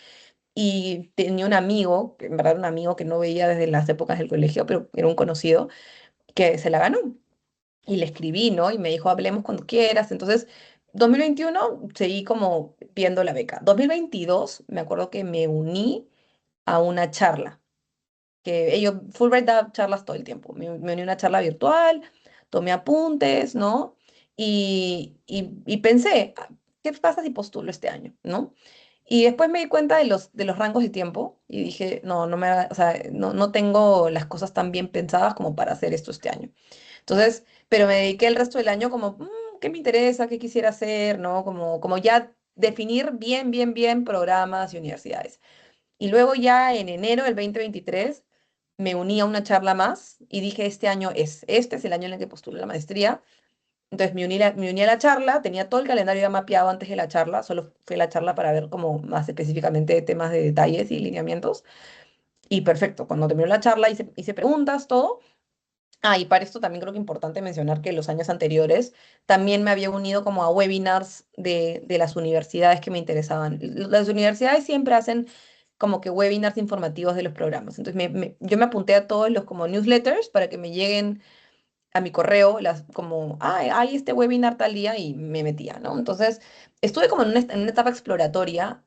Y tenía un amigo, que en verdad era un amigo que no veía desde las épocas del colegio, pero era un conocido, que se la ganó y le escribí, ¿no? Y me dijo, hablemos cuando quieras. Entonces, 2021 seguí como viendo la beca. 2022 me acuerdo que me uní a una charla, que Fulbright da charlas todo el tiempo. Me uní a una charla virtual, tomé apuntes, ¿no? Y pensé, ¿qué pasa si postulo este año, ¿no? Y después me di cuenta de los rangos de tiempo y dije, no, o sea, no tengo las cosas tan bien pensadas como para hacer esto este año. Entonces, pero me dediqué el resto del año como, ¿qué me interesa? ¿Qué quisiera hacer? ¿No? Como ya definir bien, bien, bien programas y universidades. Y luego ya en enero del 2023 me uní a una charla más y dije, este es el año en el que postulo la maestría. Entonces me uní a la charla, tenía todo el calendario ya mapeado antes de la charla, solo fue la charla para ver como más específicamente temas de detalles y lineamientos. Y perfecto, cuando terminó la charla hice preguntas, todo. Y para esto también creo que es importante mencionar que los años anteriores también me había unido como a webinars de las universidades que me interesaban. Las universidades siempre hacen como que webinars informativos de los programas. Entonces yo me apunté a todos los como newsletters para que me lleguen a mi correo, como, hay este webinar tal día y me metía, ¿no? Entonces, estuve como en una etapa exploratoria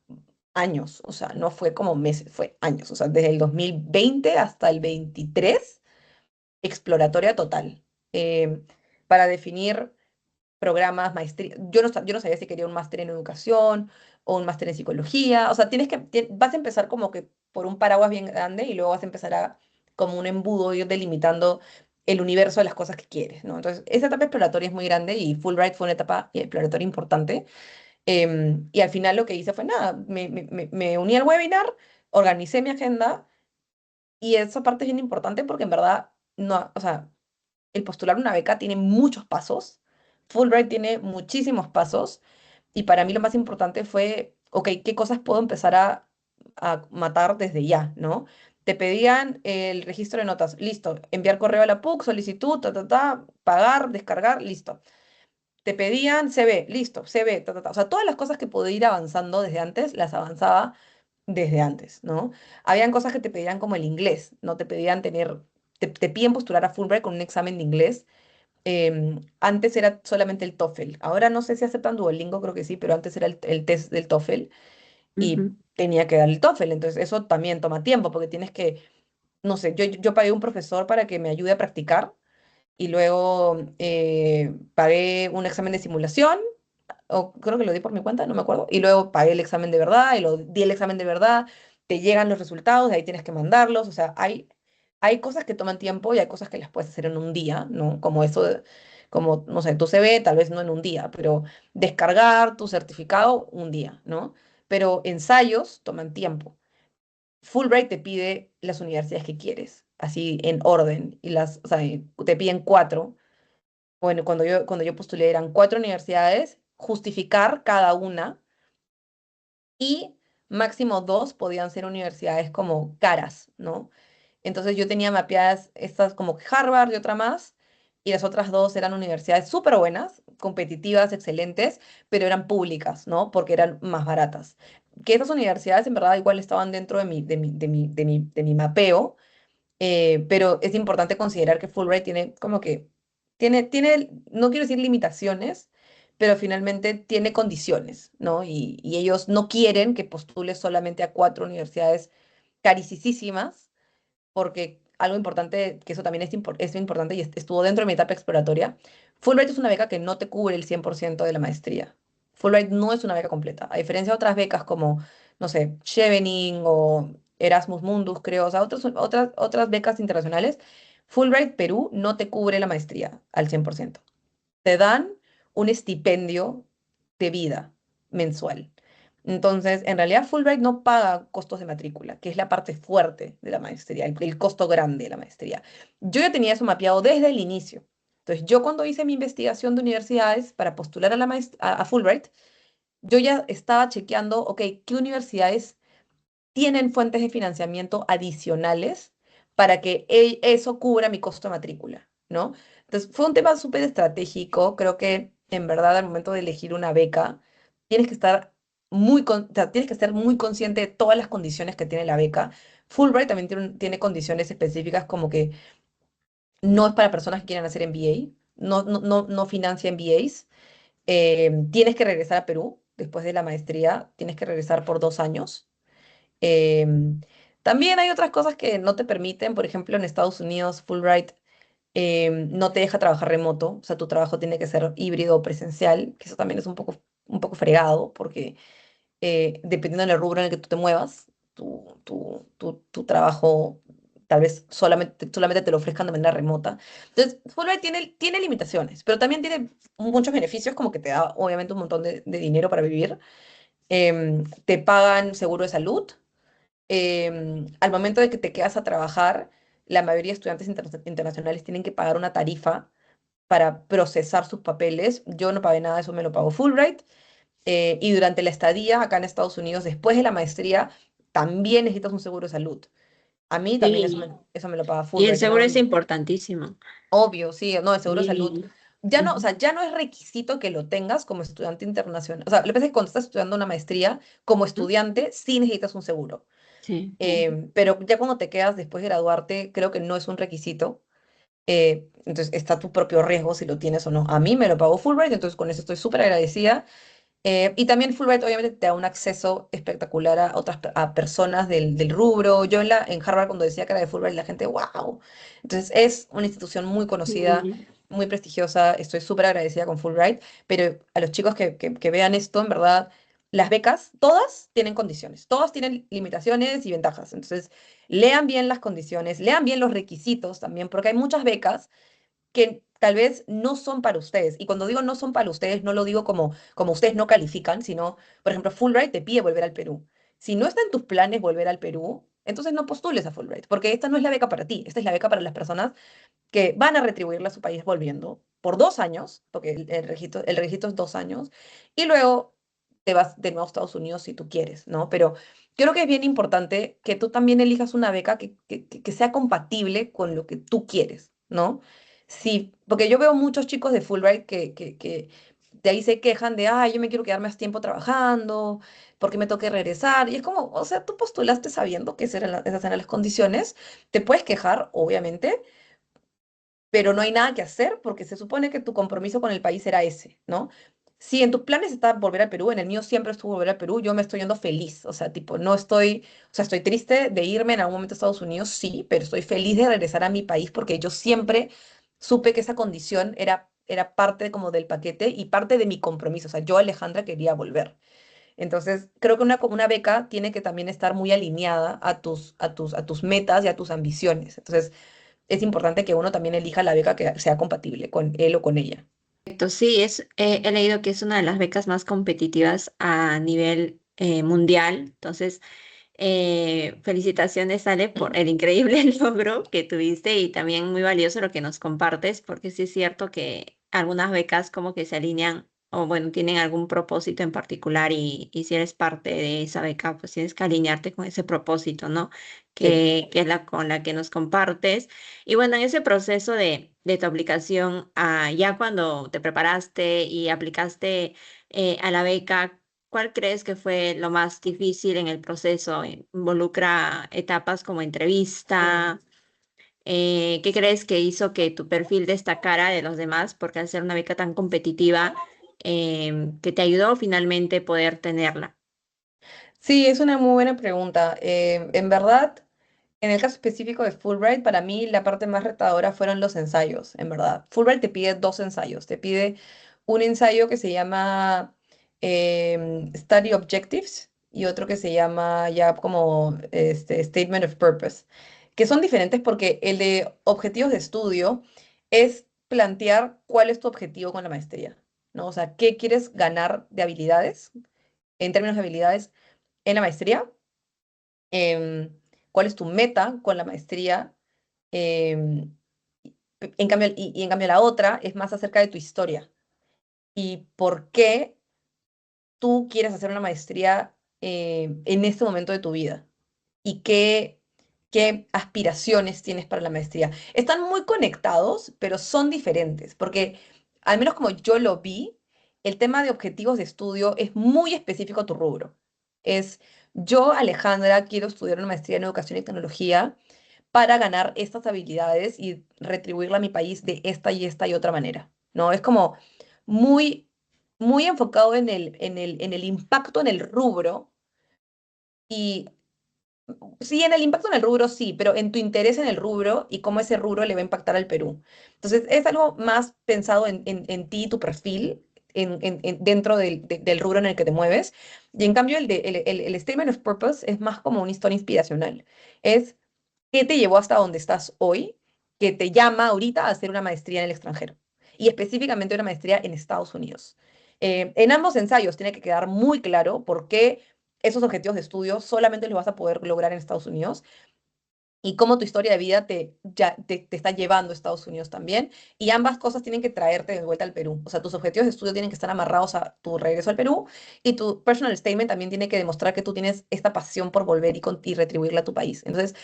años, o sea, no fue como meses, fue años, o sea, desde el 2020 hasta el 23, exploratoria total, eh, para definir programas, maestría. Yo no sabía si quería un máster en educación o un máster en psicología. O sea, vas a empezar como que por un paraguas bien grande y luego vas a empezar como un embudo, ir delimitando el universo de las cosas que quieres, ¿no? Entonces, esa etapa exploratoria es muy grande y Fulbright fue una etapa exploratoria importante. Y al final lo que hice fue nada, me uní al webinar, organicé mi agenda y esa parte es bien importante porque en verdad, no, o sea, el postular una beca tiene muchos pasos. Fulbright tiene muchísimos pasos. Y para mí lo más importante fue, ok, ¿qué cosas puedo empezar a matar desde ya, ¿no? Te pedían el registro de notas, listo. Enviar correo a la PUC, solicitud, pagar, descargar, listo. Te pedían CV, listo, CV, O sea, todas las cosas que podía ir avanzando desde antes, las avanzaba desde antes, ¿no? Habían cosas que te pedían como el inglés, ¿no? Te piden postular a Fulbright con un examen de inglés. Antes era solamente el TOEFL. Ahora no sé si aceptan Duolingo, creo que sí, pero antes era el test del TOEFL y Ujú. tenía que dar el TOEFL. Entonces eso también toma tiempo porque tienes que, no sé, yo pagué un profesor para que me ayude a practicar y luego pagué un examen de simulación, o creo que lo di por mi cuenta, no me acuerdo, y luego pagué el examen de verdad y lo di el examen de verdad, te llegan los resultados, de ahí tienes que mandarlos, o sea, hay cosas que toman tiempo y hay cosas que las puedes hacer en un día, ¿no? Como eso, como, no sé, tu CV, tal vez no en un día, pero descargar tu certificado, un día, ¿no? Pero ensayos toman tiempo. Fulbright te pide las universidades que quieres, así en orden, o sea, te piden cuatro. Bueno, cuando yo postulé eran cuatro universidades, justificar cada una y máximo dos podían ser universidades como caras, ¿no? Entonces yo tenía mapeadas estas como que Harvard y otra más, y las otras dos eran universidades súper buenas, competitivas, excelentes, pero eran públicas, ¿no? Porque eran más baratas. Que esas universidades en verdad igual estaban dentro de mi mapeo, pero es importante considerar que Fulbright tiene como que, no quiero decir limitaciones, pero finalmente tiene condiciones, ¿no? Y ellos no quieren que postules solamente a cuatro universidades carísimas, porque algo importante, que eso también es importante y estuvo dentro de mi etapa exploratoria, Fulbright es una beca que no te cubre el 100% de la maestría. Fulbright no es una beca completa, a diferencia de otras becas como, no sé, Chevening o Erasmus Mundus, creo, o sea, otras becas internacionales, Fulbright Perú no te cubre la maestría al 100%. Te dan un estipendio de vida mensual. Entonces, en realidad Fulbright no paga costos de matrícula, que es la parte fuerte de la maestría, el costo grande de la maestría. Yo ya tenía eso mapeado desde el inicio. Entonces, yo cuando hice mi investigación de universidades para postular a Fulbright, yo ya estaba chequeando, ok, ¿qué universidades tienen fuentes de financiamiento adicionales para que eso cubra mi costo de matrícula, ¿no? Entonces, fue un tema súper estratégico. Creo que en verdad al momento de elegir una beca, tienes que estar o sea, tienes que estar muy consciente de todas las condiciones que tiene la beca. Fulbright también tiene condiciones específicas como que no es para personas que quieran hacer MBA, no financia MBAs. Tienes que regresar a Perú después de la maestría, tienes que regresar por 2 años. Em, También hay otras cosas que no te permiten, por ejemplo, en Estados Unidos, Fulbright no te deja trabajar remoto, o sea, tu trabajo tiene que ser híbrido o presencial, que eso también es un poco fregado, porque dependiendo del rubro en el que tú te muevas, tu trabajo tal vez solamente te lo ofrezcan de manera remota. Entonces, Fulbright tiene limitaciones, pero también tiene muchos beneficios, como que te da obviamente un montón de dinero para vivir. Te pagan seguro de salud. Al momento de que te quedas a trabajar, la mayoría de estudiantes internacionales tienen que pagar una tarifa para procesar sus papeles. Yo no pagué nada, eso me lo pagó Fulbright. Y durante la estadía acá en Estados Unidos, después de la maestría, también necesitas un seguro de salud. A mí también eso Sí, eso me lo paga y el Fulbright, seguro es ¿no? importantísimo. Obvio, sí, no, el seguro de salud. Sí. Ya no, o Ujú. sea, ya no es requisito que lo tengas como estudiante internacional. O sea, lo que pasa es que cuando estás estudiando una maestría, como estudiante, sí necesitas un seguro. Sí. Pero ya cuando te quedas después de graduarte, creo que no es un requisito. Entonces está a tu propio riesgo si lo tienes o no. A mí me lo pagó Fulbright, entonces con eso estoy súper agradecida. Y también Fulbright obviamente te da un acceso espectacular a otras a personas del rubro. Yo en Harvard cuando decía que era de Fulbright, la gente, wow. Entonces es una institución muy conocida, Sí. muy prestigiosa. Estoy súper agradecida con Fulbright, pero a los chicos que vean esto, en verdad, las becas, todas tienen condiciones, todas tienen limitaciones y ventajas. Entonces, lean bien las condiciones, lean bien los requisitos también, porque hay muchas becas que tal vez no son para ustedes. Y cuando digo no son para ustedes, no lo digo como ustedes no califican, sino, por ejemplo, Fulbright te pide volver al Perú. Si no está en tus planes volver al Perú, entonces no postules a Fulbright, porque esta no es la beca para ti, esta es la beca para las personas que van a retribuirle a su país volviendo por 2 años, porque el registro es 2 años, y luego te vas de nuevo a Estados Unidos si tú quieres, ¿no? Pero creo que es bien importante que tú también elijas una beca que sea compatible con lo que tú quieres, ¿no? Sí, porque yo veo muchos chicos de Fulbright que de ahí se quejan de, ay, yo me quiero quedar más tiempo trabajando, porque me toque regresar. Y es como, o sea, tú postulaste sabiendo que esas eran las condiciones, te puedes quejar, obviamente, pero no hay nada que hacer porque se supone que tu compromiso con el país era ese, ¿no? Si en tus planes está volver al Perú, en el mío siempre estuvo volver al Perú, yo me estoy yendo feliz, o sea, tipo, no estoy, o sea, estoy triste de irme en algún momento a Estados Unidos, sí, pero estoy feliz de regresar a mi país porque yo siempre supe que esa condición era parte como del paquete y parte de mi compromiso, o sea, yo, Alejandra, quería volver. Entonces, creo que una beca tiene que también estar muy alineada a tus metas y a tus ambiciones. Entonces, es importante que uno también elija la beca que sea compatible con él o con ella. Perfecto, sí, he leído que es una de las becas más competitivas a nivel mundial. Entonces, felicitaciones, Ale, por el increíble logro que tuviste y también muy valioso lo que nos compartes, porque sí es cierto que algunas becas como que se alinean o bueno, tienen algún propósito en particular y si eres parte de esa beca, pues tienes que alinearte con ese propósito, ¿no? Sí. Que es la con la que nos compartes. Y bueno, en ese proceso de tu aplicación, ya cuando te preparaste y aplicaste a la beca, ¿cuál crees que fue lo más difícil en el proceso? ¿Involucra etapas como entrevista? ¿Qué crees que hizo que tu perfil destacara de los demás? Porque al ser una beca tan competitiva, que te ayudó finalmente poder tenerla. Sí, es una muy buena pregunta. En verdad, en el caso específico de Fulbright, para mí la parte más retadora fueron los ensayos, en verdad. Fulbright te pide dos ensayos. Te pide un ensayo que se llama Study Objectives y otro que se llama ya como Statement of Purpose, que son diferentes porque el de objetivos de estudio es plantear cuál es tu objetivo con la maestría, ¿no? O sea, ¿qué quieres ganar de habilidades, en términos de habilidades, en la maestría? em, ¿Cuál es tu meta con la maestría? em, en cambio la otra es más acerca de tu historia y por qué tú quieres hacer una maestría en este momento de tu vida y qué aspiraciones tienes para la maestría. Están muy conectados, pero son diferentes, porque al menos como yo lo vi, el tema de objetivos de estudio es muy específico a tu rubro. Es, yo, Alejandra, quiero estudiar una maestría en educación y tecnología para ganar estas habilidades y retribuirla a mi país de esta y esta y otra manera, ¿no? Es como muy, muy enfocado en el impacto en el rubro y sí, en el impacto en el rubro sí, pero en tu interés en el rubro y cómo ese rubro le va a impactar al Perú. Entonces, es algo más pensado en ti, tu perfil, dentro del rubro en el que te mueves. Y en cambio, el Statement of Purpose es más como una historia inspiracional. Es qué te llevó hasta donde estás hoy, que te llama ahorita a hacer una maestría en el extranjero. Y específicamente una maestría en Estados Unidos. En ambos ensayos tiene que quedar muy claro por qué esos objetivos de estudio solamente los vas a poder lograr en Estados Unidos y cómo tu historia de vida te está llevando a Estados Unidos también. Y ambas cosas tienen que traerte de vuelta al Perú. O sea, tus objetivos de estudio tienen que estar amarrados a tu regreso al Perú y tu personal statement también tiene que demostrar que tú tienes esta pasión por volver y retribuirle a tu país. Entonces,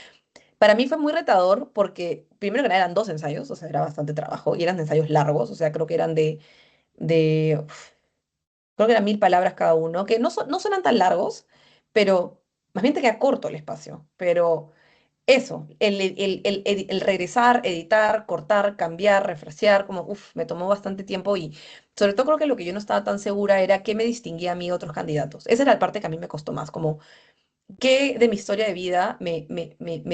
para mí fue muy retador porque, primero que nada, eran dos ensayos, o sea, era bastante trabajo y eran ensayos largos, o sea, creo que eran creo que eran 1000 palabras cada uno, que no suenan tan largos, pero más bien te queda corto el espacio, pero eso, el regresar, editar, cortar, cambiar, refrescar, como, me tomó bastante tiempo y sobre todo creo que lo que yo no estaba tan segura era qué me distinguía a mí de otros candidatos. Esa era la parte que a mí me costó más, como qué de mi historia de vida me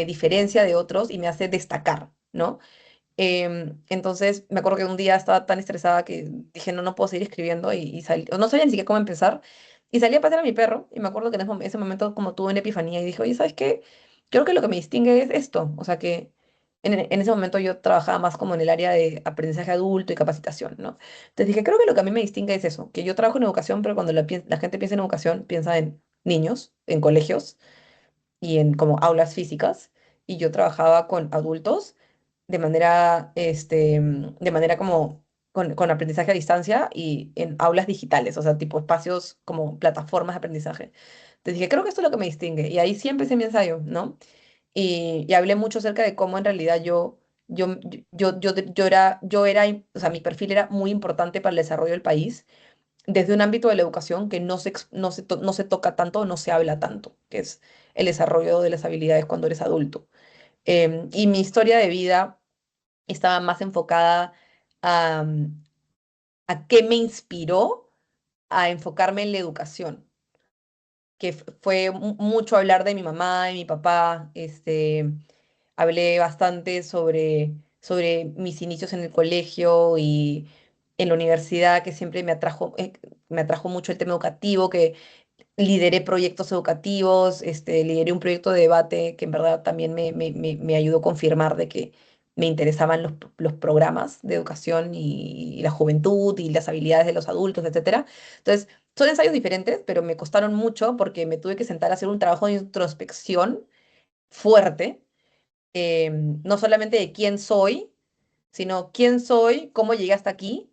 diferencia de otros y me hace destacar, ¿no? Entonces, me acuerdo que un día estaba tan estresada que dije, no, no puedo seguir escribiendo y salí, no sabía ni siquiera cómo empezar. Y salí a pasear a mi perro y me acuerdo que en ese momento como tuve una epifanía y dije, oye, ¿sabes qué? Creo que lo que me distingue es esto. O sea que en ese momento yo trabajaba más como en el área de aprendizaje adulto y capacitación, ¿no? Entonces dije, creo que lo que a mí me distingue es eso, que yo trabajo en educación, pero cuando la gente piensa en educación, piensa en niños, en colegios y en como aulas físicas. Y yo trabajaba con adultos de manera como con aprendizaje a distancia y en aulas digitales, o sea, tipo espacios como plataformas de aprendizaje. Entonces dije, creo que esto es lo que me distingue. Y ahí sí empecé mi ensayo, ¿no? Y hablé mucho acerca de cómo en realidad o sea, mi perfil era muy importante para el desarrollo del país desde un ámbito de la educación que no se toca tanto o no se habla tanto, que es el desarrollo de las habilidades cuando eres adulto. Y mi historia de vida estaba más enfocada a, a qué me inspiró a enfocarme en la educación, que fue mucho hablar de mi mamá y mi papá. Hablé bastante sobre mis inicios en el colegio y en la universidad, que siempre me atrajo mucho el tema educativo, que lideré proyectos educativos, lideré un proyecto de debate que en verdad también me ayudó a confirmar de que me interesaban los programas de educación y la juventud y las habilidades de los adultos, etcétera. Entonces, son ensayos diferentes, pero me costaron mucho porque me tuve que sentar a hacer un trabajo de introspección fuerte, no solamente de quién soy, sino quién soy, cómo llegué hasta aquí,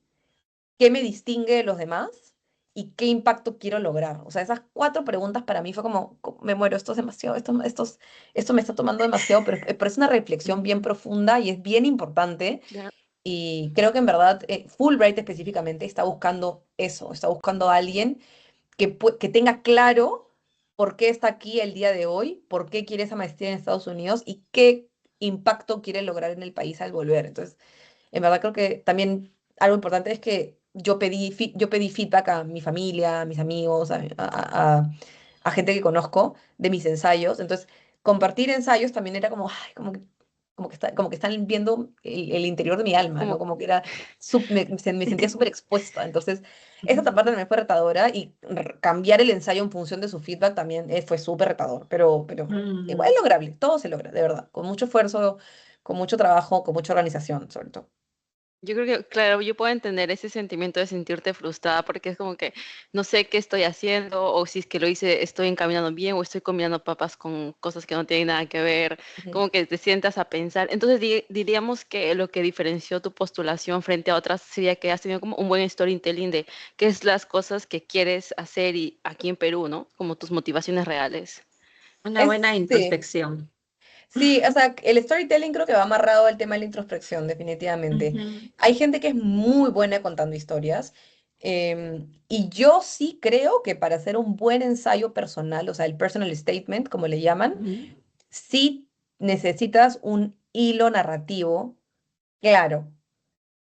qué me distingue de los demás y qué impacto quiero lograr. O sea, esas cuatro preguntas para mí fue como, me muero, esto es demasiado, esto me está tomando demasiado, pero es una reflexión bien profunda y es bien importante. Ya. Y creo que en verdad Fulbright específicamente está buscando eso, está buscando a alguien que tenga claro por qué está aquí el día de hoy, por qué quiere esa maestría en Estados Unidos y qué impacto quiere lograr en el país al volver. Entonces, en verdad creo que también algo importante es que yo pedí feedback a mi familia, a mis amigos, a gente que conozco de mis ensayos. Entonces, compartir ensayos también era como, ay, como que están viendo el interior de mi alma, ¿no? Como, Como que era, me sentía súper expuesta. Entonces, esa parte también fue retadora y cambiar el ensayo en función de su feedback también fue súper retador, pero igual Mm. es lograble, todo se logra, de verdad, con mucho esfuerzo, con mucho trabajo, con mucha organización, sobre todo. yo creo que, claro, yo puedo entender ese sentimiento de sentirte frustrada porque es como que no sé qué estoy haciendo o si es que lo hice, estoy encaminando bien o estoy combinando papas con cosas que no tienen nada que ver, Ujú. como que te sientas a pensar. Entonces diríamos que lo que diferenció tu postulación frente a otras sería que has tenido como un buen storytelling de qué es las cosas que quieres hacer y aquí en Perú, ¿no? Como tus motivaciones reales. Una buena Sí, introspección. sí, o sea, el storytelling creo que va amarrado al tema de la introspección, definitivamente. Ujú. Hay gente que es muy buena contando historias, y yo sí creo que para hacer un buen ensayo personal, o sea, el personal statement, como le llaman, Ujú. sí necesitas un hilo narrativo claro.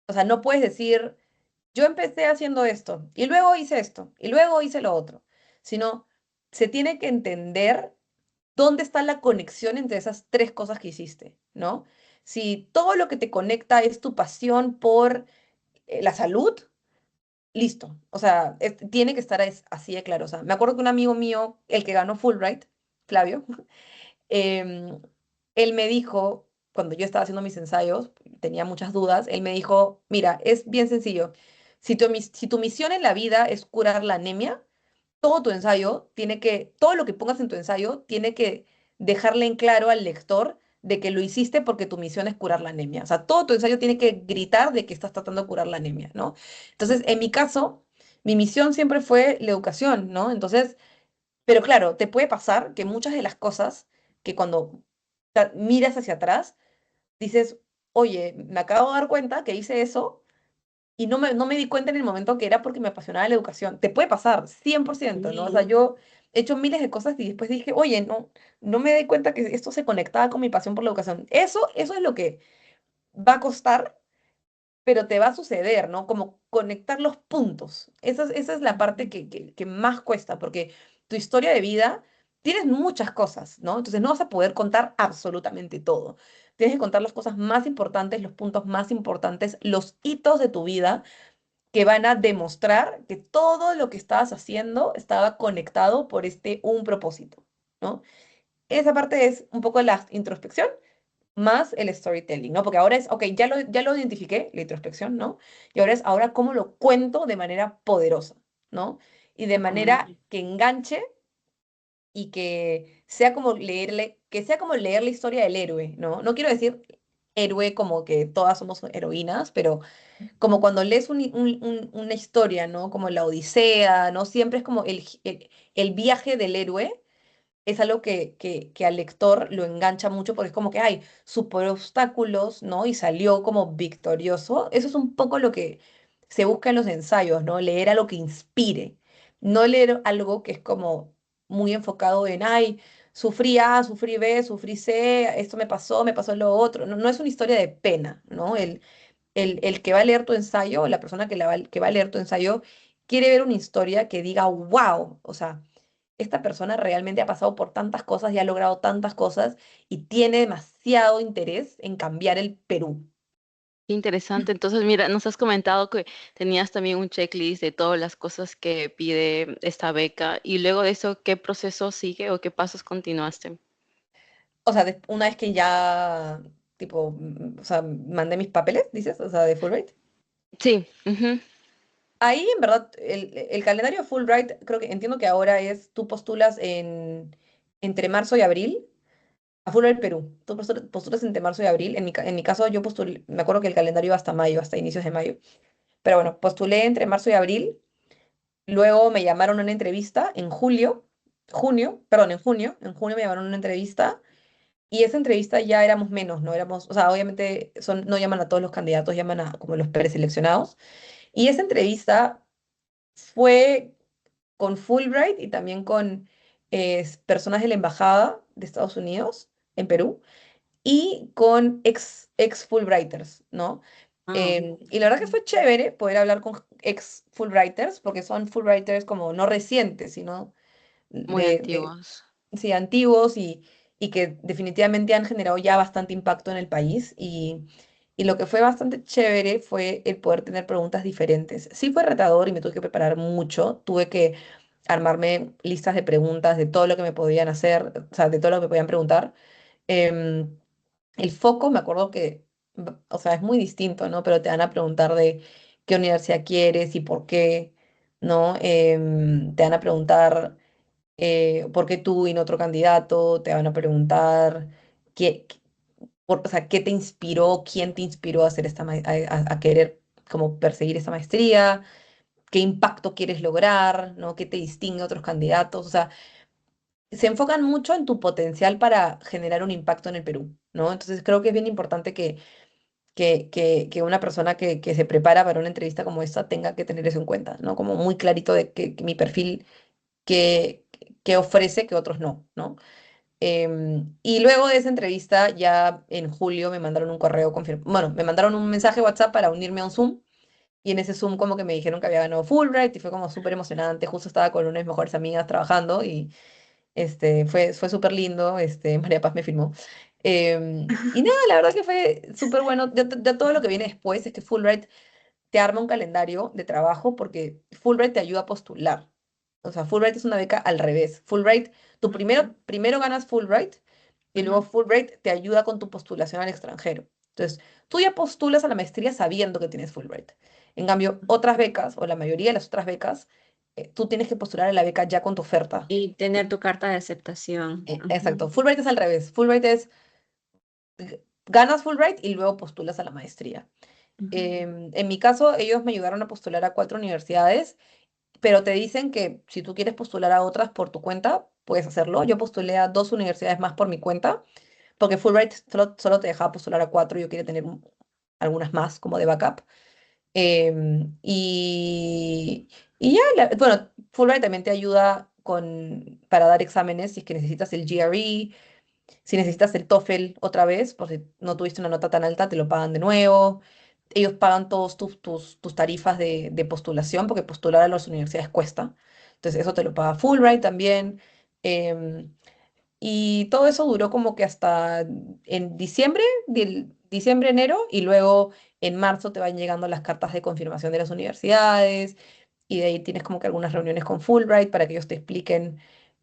O sea, no puedes decir, yo empecé haciendo esto, y luego hice esto, y luego hice lo otro, sino se tiene que entender dónde está la conexión entre esas tres cosas que hiciste, ¿no? Si todo lo que te conecta es tu pasión por la salud, listo. O sea, tiene que estar así de claro. O sea, me acuerdo que un amigo mío, el que ganó Fulbright, Flavio, em, él me dijo, cuando yo estaba haciendo mis ensayos, tenía muchas dudas, él me dijo, mira, es bien sencillo. Si tu misión en la vida es curar la anemia, todo lo que pongas en tu ensayo tiene que dejarle en claro al lector de que lo hiciste porque tu misión es curar la anemia. O sea, todo tu ensayo tiene que gritar de que estás tratando de curar la anemia, ¿no? Entonces, en mi caso, mi misión siempre fue la educación, ¿no? Entonces, pero claro, te puede pasar que muchas de las cosas que cuando miras hacia atrás, dices, oye, me acabo de dar cuenta que hice eso y no me di cuenta en el momento que era porque me apasionaba la educación. Te puede pasar, 100%, ¿no? O sea, Sí. he hecho miles de cosas y después dije, oye, no me di cuenta que esto se conectaba con mi pasión por la educación. Eso es lo que va a costar, pero te va a suceder, ¿no? Como conectar los puntos. Esa es la parte que más cuesta, porque tu historia de vida, tienes muchas cosas, ¿no? Entonces no vas a poder contar absolutamente todo. Tienes que contar las cosas más importantes, los puntos más importantes, los hitos de tu vida que van a demostrar que todo lo que estabas haciendo estaba conectado por un propósito, ¿no? Esa parte es un poco la introspección más el storytelling, ¿no? Porque ahora es, ok, ya lo identifiqué, la introspección, ¿no? Y ahora cómo lo cuento de manera poderosa, ¿no? Y de manera que enganche y que sea como leer la historia del héroe, ¿no? No quiero decir héroe como que todas somos heroínas, pero como cuando lees una historia, ¿no? Como la Odisea, ¿no? Siempre es como el viaje del héroe es algo que al lector lo engancha mucho porque es como que, ay, superó obstáculos, ¿no? Y salió como victorioso. Eso es un poco lo que se busca en los ensayos, ¿no? Leer algo que inspire, no leer algo que es como muy enfocado en, ay, sufrí A, sufrí B, sufrí C, esto me pasó lo otro. No, no es una historia de pena, ¿no? El que va a leer tu ensayo, o la persona que va a leer tu ensayo, quiere ver una historia que diga, wow, o sea, esta persona realmente ha pasado por tantas cosas y ha logrado tantas cosas y tiene demasiado interés en cambiar el Perú. Qué interesante. Entonces, mira, nos has comentado que tenías también un checklist de todas las cosas que pide esta beca y luego de eso, ¿qué proceso sigue o qué pasos continuaste? O sea, una vez que ya, tipo, o sea, mandé mis papeles, dices, o sea, de Fulbright. Sí, ujú. Ahí, en verdad, el calendario de Fulbright, creo que entiendo que ahora tú postulas entre marzo y abril a Fulbright Perú. Tú postulas entre marzo y abril. En mi caso, yo postulé, me acuerdo que el calendario iba hasta mayo, hasta inicios de mayo. Pero bueno, postulé entre marzo y abril. Luego me llamaron a una entrevista en junio me llamaron a una entrevista y esa entrevista ya éramos menos, ¿no? O sea, obviamente no llaman a todos los candidatos, llaman a como los preseleccionados. Y esa entrevista fue con Fulbright y también con personas de la Embajada de Estados Unidos en Perú y con ex Fulbrighters, ¿no? Ah, Y la verdad que fue chévere poder hablar con ex Fulbrighters, porque son Fulbrighters como no recientes, sino Muy de antiguos. sí, antiguos y que definitivamente han generado ya bastante impacto en el país. Y lo que fue bastante chévere fue el poder tener preguntas diferentes. Sí fue retador y me tuve que preparar mucho, tuve que armarme listas de preguntas de todo lo que me podían hacer, o sea, de todo lo que me podían preguntar. Em, el foco, me acuerdo que, o sea, es muy distinto, ¿no? Pero te van a preguntar de qué universidad quieres y por qué, ¿no? Te van a preguntar por qué tú y no otro candidato, te van a preguntar o sea, qué te inspiró, quién te inspiró a hacer a querer como perseguir esta maestría, qué impacto quieres lograr, ¿no? ¿Qué te distingue a otros candidatos? O sea, se enfocan mucho en tu potencial para generar un impacto en el Perú, ¿no? Entonces creo que es bien importante que una persona que se prepara para una entrevista como esta tenga que tener eso en cuenta, ¿no? Como muy clarito de que mi perfil que, que ofrece que otros no, ¿no? Y luego de esa entrevista, ya en julio me mandaron un correo bueno, me mandaron un mensaje WhatsApp para unirme a un Zoom. Y en ese Zoom como que me dijeron que había ganado Fulbright y fue como súper emocionante. Justo estaba con una de mis mejores amigas trabajando y fue súper lindo, María Paz me filmó. Y nada, la verdad que fue súper bueno. Ya todo lo que viene después es que Fulbright te arma un calendario de trabajo porque Fulbright te ayuda a postular. O sea, Fulbright es una beca al revés. Fulbright, tú primero ganas Fulbright y luego ujú. Fulbright te ayuda con tu postulación al extranjero. Entonces, tú ya postulas a la maestría sabiendo que tienes Fulbright. En cambio, otras becas, o la mayoría de las otras becas, tú tienes que postular a la beca ya con tu oferta. Y tener tu carta de aceptación. Exacto. Ujú, Fulbright es al revés. Fulbright es, ganas Fulbright y luego postulas a la maestría. ujú. En mi caso, ellos me ayudaron a postular a 4 universidades, pero te dicen que si tú quieres postular a otras por tu cuenta, puedes hacerlo. Yo postulé a 2 universidades más por mi cuenta, porque Fulbright solo te dejaba postular a 4, yo quería tener algunas más como de backup. Y ya, bueno, Fulbright también te ayuda para dar exámenes, si es que necesitas el GRE, si necesitas el TOEFL otra vez, por si no tuviste una nota tan alta, te lo pagan de nuevo. Ellos pagan todos tus tarifas de postulación, porque postular a las universidades cuesta. Entonces, eso te lo paga Fulbright también. Em, y todo eso duró como que hasta en diciembre, diciembre, enero, y luego en marzo te van llegando las cartas de confirmación de las universidades, y de ahí tienes como que algunas reuniones con Fulbright para que ellos te expliquen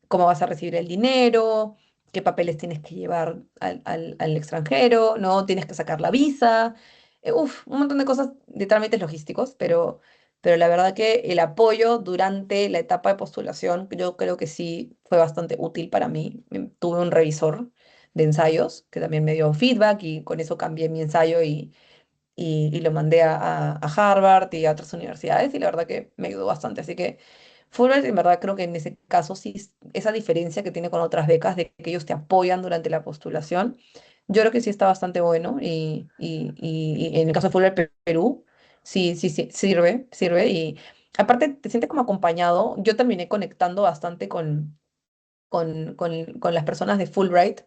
cómo vas a recibir el dinero, qué papeles tienes que llevar al extranjero, ¿no? Tienes que sacar la visa, un montón de cosas, de trámites logísticos, pero la verdad que el apoyo durante la etapa de postulación, yo creo que sí fue bastante útil para mí. Tuve un revisor de ensayos que también me dio feedback y con eso cambié mi ensayo y lo mandé a Harvard y a otras universidades y la verdad que me ayudó bastante. Así que Fulbright en verdad creo que en ese caso sí, esa diferencia que tiene con otras becas de que ellos te apoyan durante la postulación, yo creo que sí está bastante bueno y en el caso de Fulbright Perú, sí, sí, sí, sirve y aparte te sientes como acompañado. Yo terminé conectando bastante con las personas de Fulbright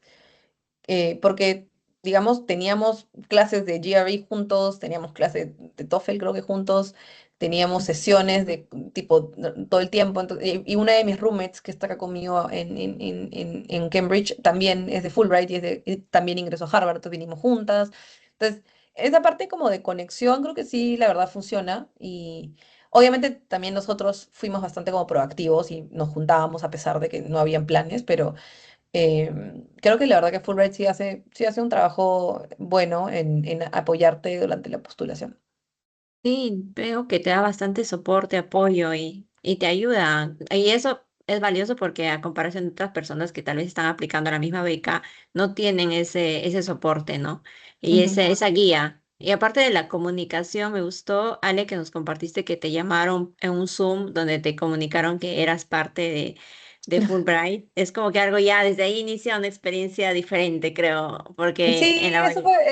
porque, digamos, teníamos clases de GRE juntos, teníamos clases de TOEFL creo que juntos, teníamos sesiones de tipo todo el tiempo. Y una de mis roommates que está acá conmigo en Cambridge también es de Fulbright y también ingresó a Harvard, entonces vinimos juntas. Entonces, esa parte como de conexión creo que sí, la verdad funciona. Y obviamente también nosotros fuimos bastante como proactivos y nos juntábamos a pesar de que no habían planes, pero creo que la verdad que Fulbright sí hace un trabajo bueno en apoyarte durante la postulación. Sí, veo que te da bastante soporte, apoyo y te ayuda. Y eso es valioso porque a comparación de otras personas que tal vez están aplicando la misma beca, no tienen ese soporte, ¿no? Y Ujú. esa guía. Y aparte de la comunicación, me gustó, Ale, que nos compartiste que te llamaron en un Zoom donde te comunicaron que eras parte de Fulbright. Es como que algo ya desde ahí inicia una experiencia diferente, creo, porque Sí, en la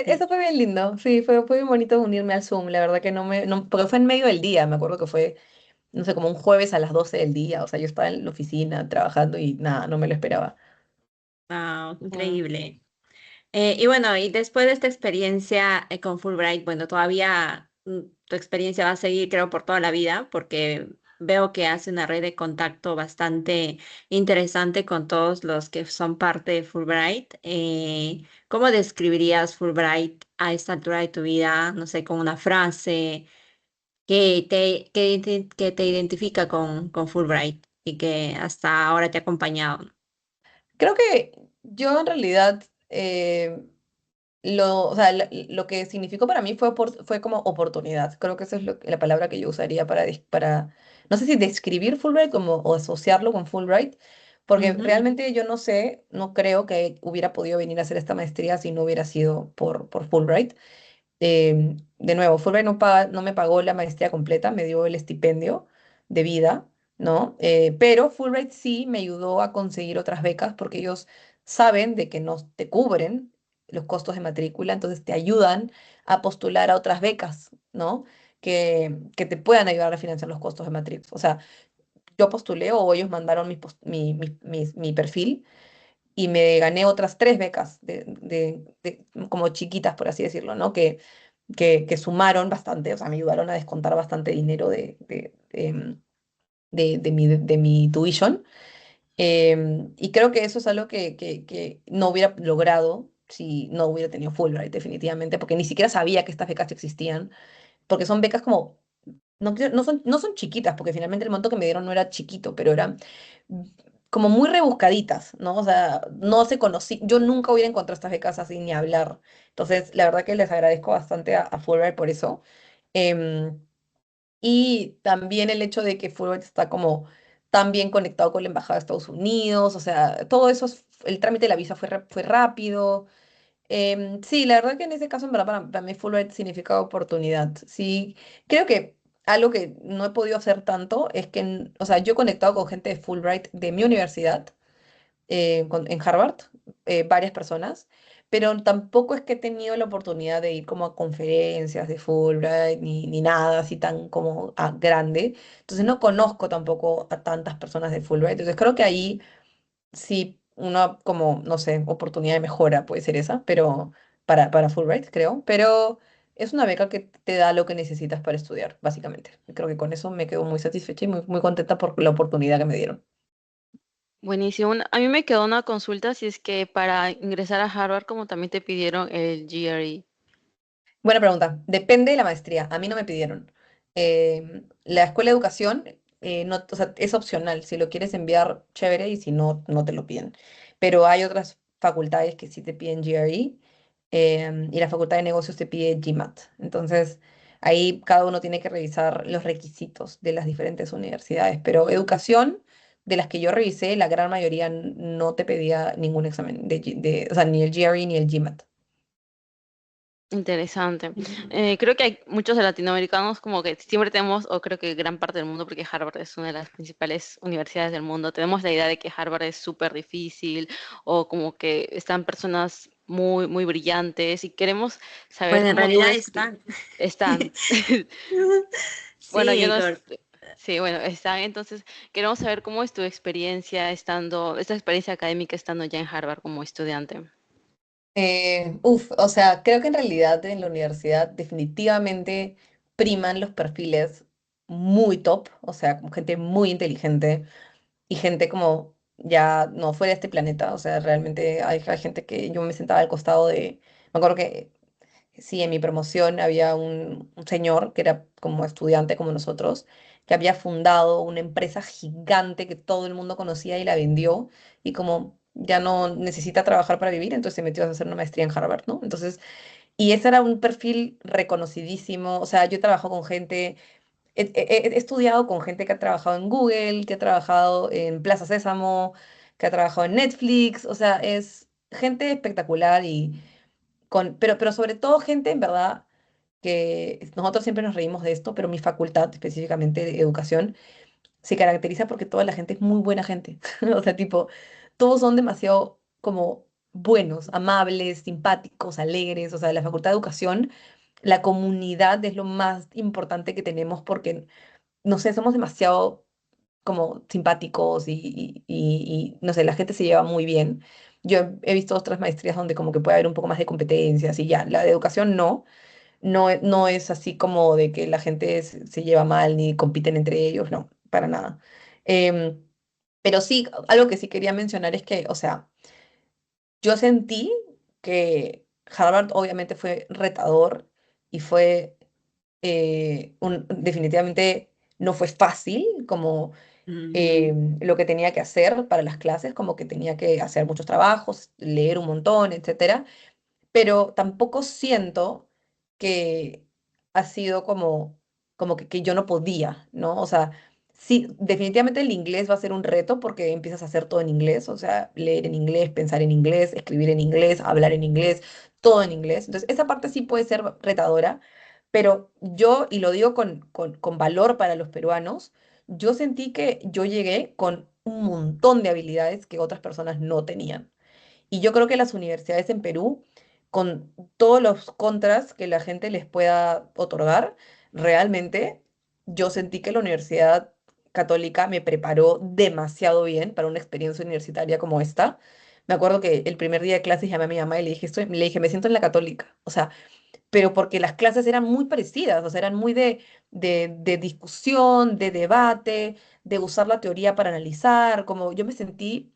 eso fue bien lindo. Sí, fue bien bonito unirme al Zoom. La verdad que porque fue en medio del día. Me acuerdo que fue, no sé, como un jueves a las 12 del día. O sea, yo estaba en la oficina trabajando y nada, no me lo esperaba. wow, Mm. increíble. Y bueno, y después de esta experiencia con Fulbright, bueno, todavía tu experiencia va a seguir, creo, por toda la vida, porque veo que hace una red de contacto bastante interesante con todos los que son parte de Fulbright. ¿Cómo describirías Fulbright a esta altura de tu vida? No sé, con una frase que te identifica con Fulbright y que hasta ahora te ha acompañado. Creo que yo en realidad o sea, lo que significó para mí fue como oportunidad. Creo que esa es la palabra que yo usaría no sé si describir Fulbright como, o asociarlo con Fulbright, porque Ujú. realmente yo no sé, no creo que hubiera podido venir a hacer esta maestría si no hubiera sido por Fulbright. De nuevo, Fulbright no me pagó la maestría completa, me dio el estipendio de vida, ¿no? Pero Fulbright sí me ayudó a conseguir otras becas porque ellos saben de que no te cubren los costos de matrícula, entonces te ayudan a postular a otras becas, ¿no? Que te puedan ayudar a financiar los costos de matrícula. O sea, yo postulé o ellos mandaron mi perfil y me gané otras tres becas como chiquitas, por así decirlo, ¿no? Que sumaron bastante, o sea, me ayudaron a descontar bastante dinero de mi tuition. Y creo que eso es algo que no hubiera logrado si no hubiera tenido Fulbright, definitivamente, porque ni siquiera sabía que estas becas existían, porque son becas como, no son chiquitas, porque finalmente el monto que me dieron no era chiquito, pero eran como muy rebuscaditas, ¿no? O sea, no se conocí, yo nunca hubiera encontrado estas becas así ni hablar. Entonces, la verdad que les agradezco bastante a Fulbright por eso. Em, y también el hecho de que Fulbright está como tan bien conectado con la Embajada de Estados Unidos, o sea, todo eso, el trámite de la visa fue rápido. Sí, la verdad que en ese caso, en verdad, para mí Fulbright significa oportunidad. Sí, creo que algo que no he podido hacer tanto es que, o sea, yo he conectado con gente de Fulbright de mi universidad, en Harvard, varias personas, pero tampoco es que he tenido la oportunidad de ir como a conferencias de Fulbright ni nada así tan como grande. Entonces no conozco tampoco a tantas personas de Fulbright. Entonces creo que ahí sí una como, no sé, oportunidad de mejora puede ser esa, pero para Fulbright creo. Pero es una beca que te da lo que necesitas para estudiar, básicamente. Creo que con eso me quedo muy satisfecha y muy contenta por la oportunidad que me dieron. Buenísimo. A mí me quedó una consulta si es que para ingresar a Harvard, como también te pidieron el GRE. Buena pregunta. Depende de la maestría. A mí no me pidieron. La escuela de educación no, o sea, es opcional. Si lo quieres enviar, chévere, y si no, no te lo piden. Pero hay otras facultades que sí te piden GRE, y la facultad de negocios te pide GMAT. Entonces, ahí cada uno tiene que revisar los requisitos de las diferentes universidades. Pero educación, de las que yo revisé, la gran mayoría no te pedía ningún examen o sea, ni el GRE ni el GMAT. Interesante. Creo que hay muchos de latinoamericanos como que siempre tenemos, o creo que gran parte del mundo, porque Harvard es una de las principales universidades del mundo, tenemos la idea de que Harvard es súper difícil o como que están personas muy, muy brillantes y queremos saber Bueno, en cómo tú realidad están. están. Bueno, yo Sí, no, sí, bueno, están, entonces queremos saber cómo es tu experiencia estando, esta experiencia académica estando ya en Harvard como estudiante. O sea, creo que en realidad en la universidad definitivamente priman los perfiles muy top, o sea, como gente muy inteligente y gente como ya no fuera de este planeta, o sea, realmente hay gente que yo me sentaba al costado me acuerdo que sí, en mi promoción había un señor que era como estudiante como nosotros, que había fundado una empresa gigante que todo el mundo conocía y la vendió, y como ya no necesita trabajar para vivir, entonces se metió a hacer una maestría en Harvard, ¿no? Entonces, y ese era un perfil reconocidísimo, o sea, yo he trabajado con gente, he estudiado con gente que ha trabajado en Google, que ha trabajado en Plaza Sésamo, que ha trabajado en Netflix, o sea, es gente espectacular y pero sobre todo gente en verdad que nosotros siempre nos reímos de esto, pero mi facultad, específicamente de educación, se caracteriza porque toda la gente es muy buena gente. O sea, tipo, todos son demasiado como buenos, amables, simpáticos, alegres. O sea, la facultad de educación, la comunidad es lo más importante que tenemos porque, no sé, somos demasiado como simpáticos no sé, la gente se lleva muy bien. Yo he visto otras maestrías donde como que puede haber un poco más de competencias y ya, la de educación no, no es así como de que la gente se lleva mal ni compiten entre ellos, no, para nada. Em, pero sí, algo que sí quería mencionar es que, o sea, yo sentí que Harvard obviamente fue retador y fue definitivamente no fue fácil como Ujú. lo que tenía que hacer para las clases, como que tenía que hacer muchos trabajos, leer un montón, etcétera, pero tampoco siento que ha sido como que yo no podía, ¿no? O sea, sí, definitivamente el inglés va a ser un reto porque empiezas a hacer todo en inglés, o sea, leer en inglés, pensar en inglés, escribir en inglés, hablar en inglés, todo en inglés. Entonces, esa parte sí puede ser retadora, pero yo, y lo digo con valor para los peruanos, yo sentí que yo llegué con un montón de habilidades que otras personas no tenían. Y yo creo que las universidades en Perú, con todos los contras que la gente les pueda otorgar, realmente yo sentí que la Universidad Católica me preparó demasiado bien para una experiencia universitaria como esta. Me acuerdo que el primer día de clases llamé a mi mamá y le dije, me siento en la Católica. O sea, pero porque las clases eran muy parecidas, o sea, eran muy de discusión, de debate, de usar la teoría para analizar, como yo me sentí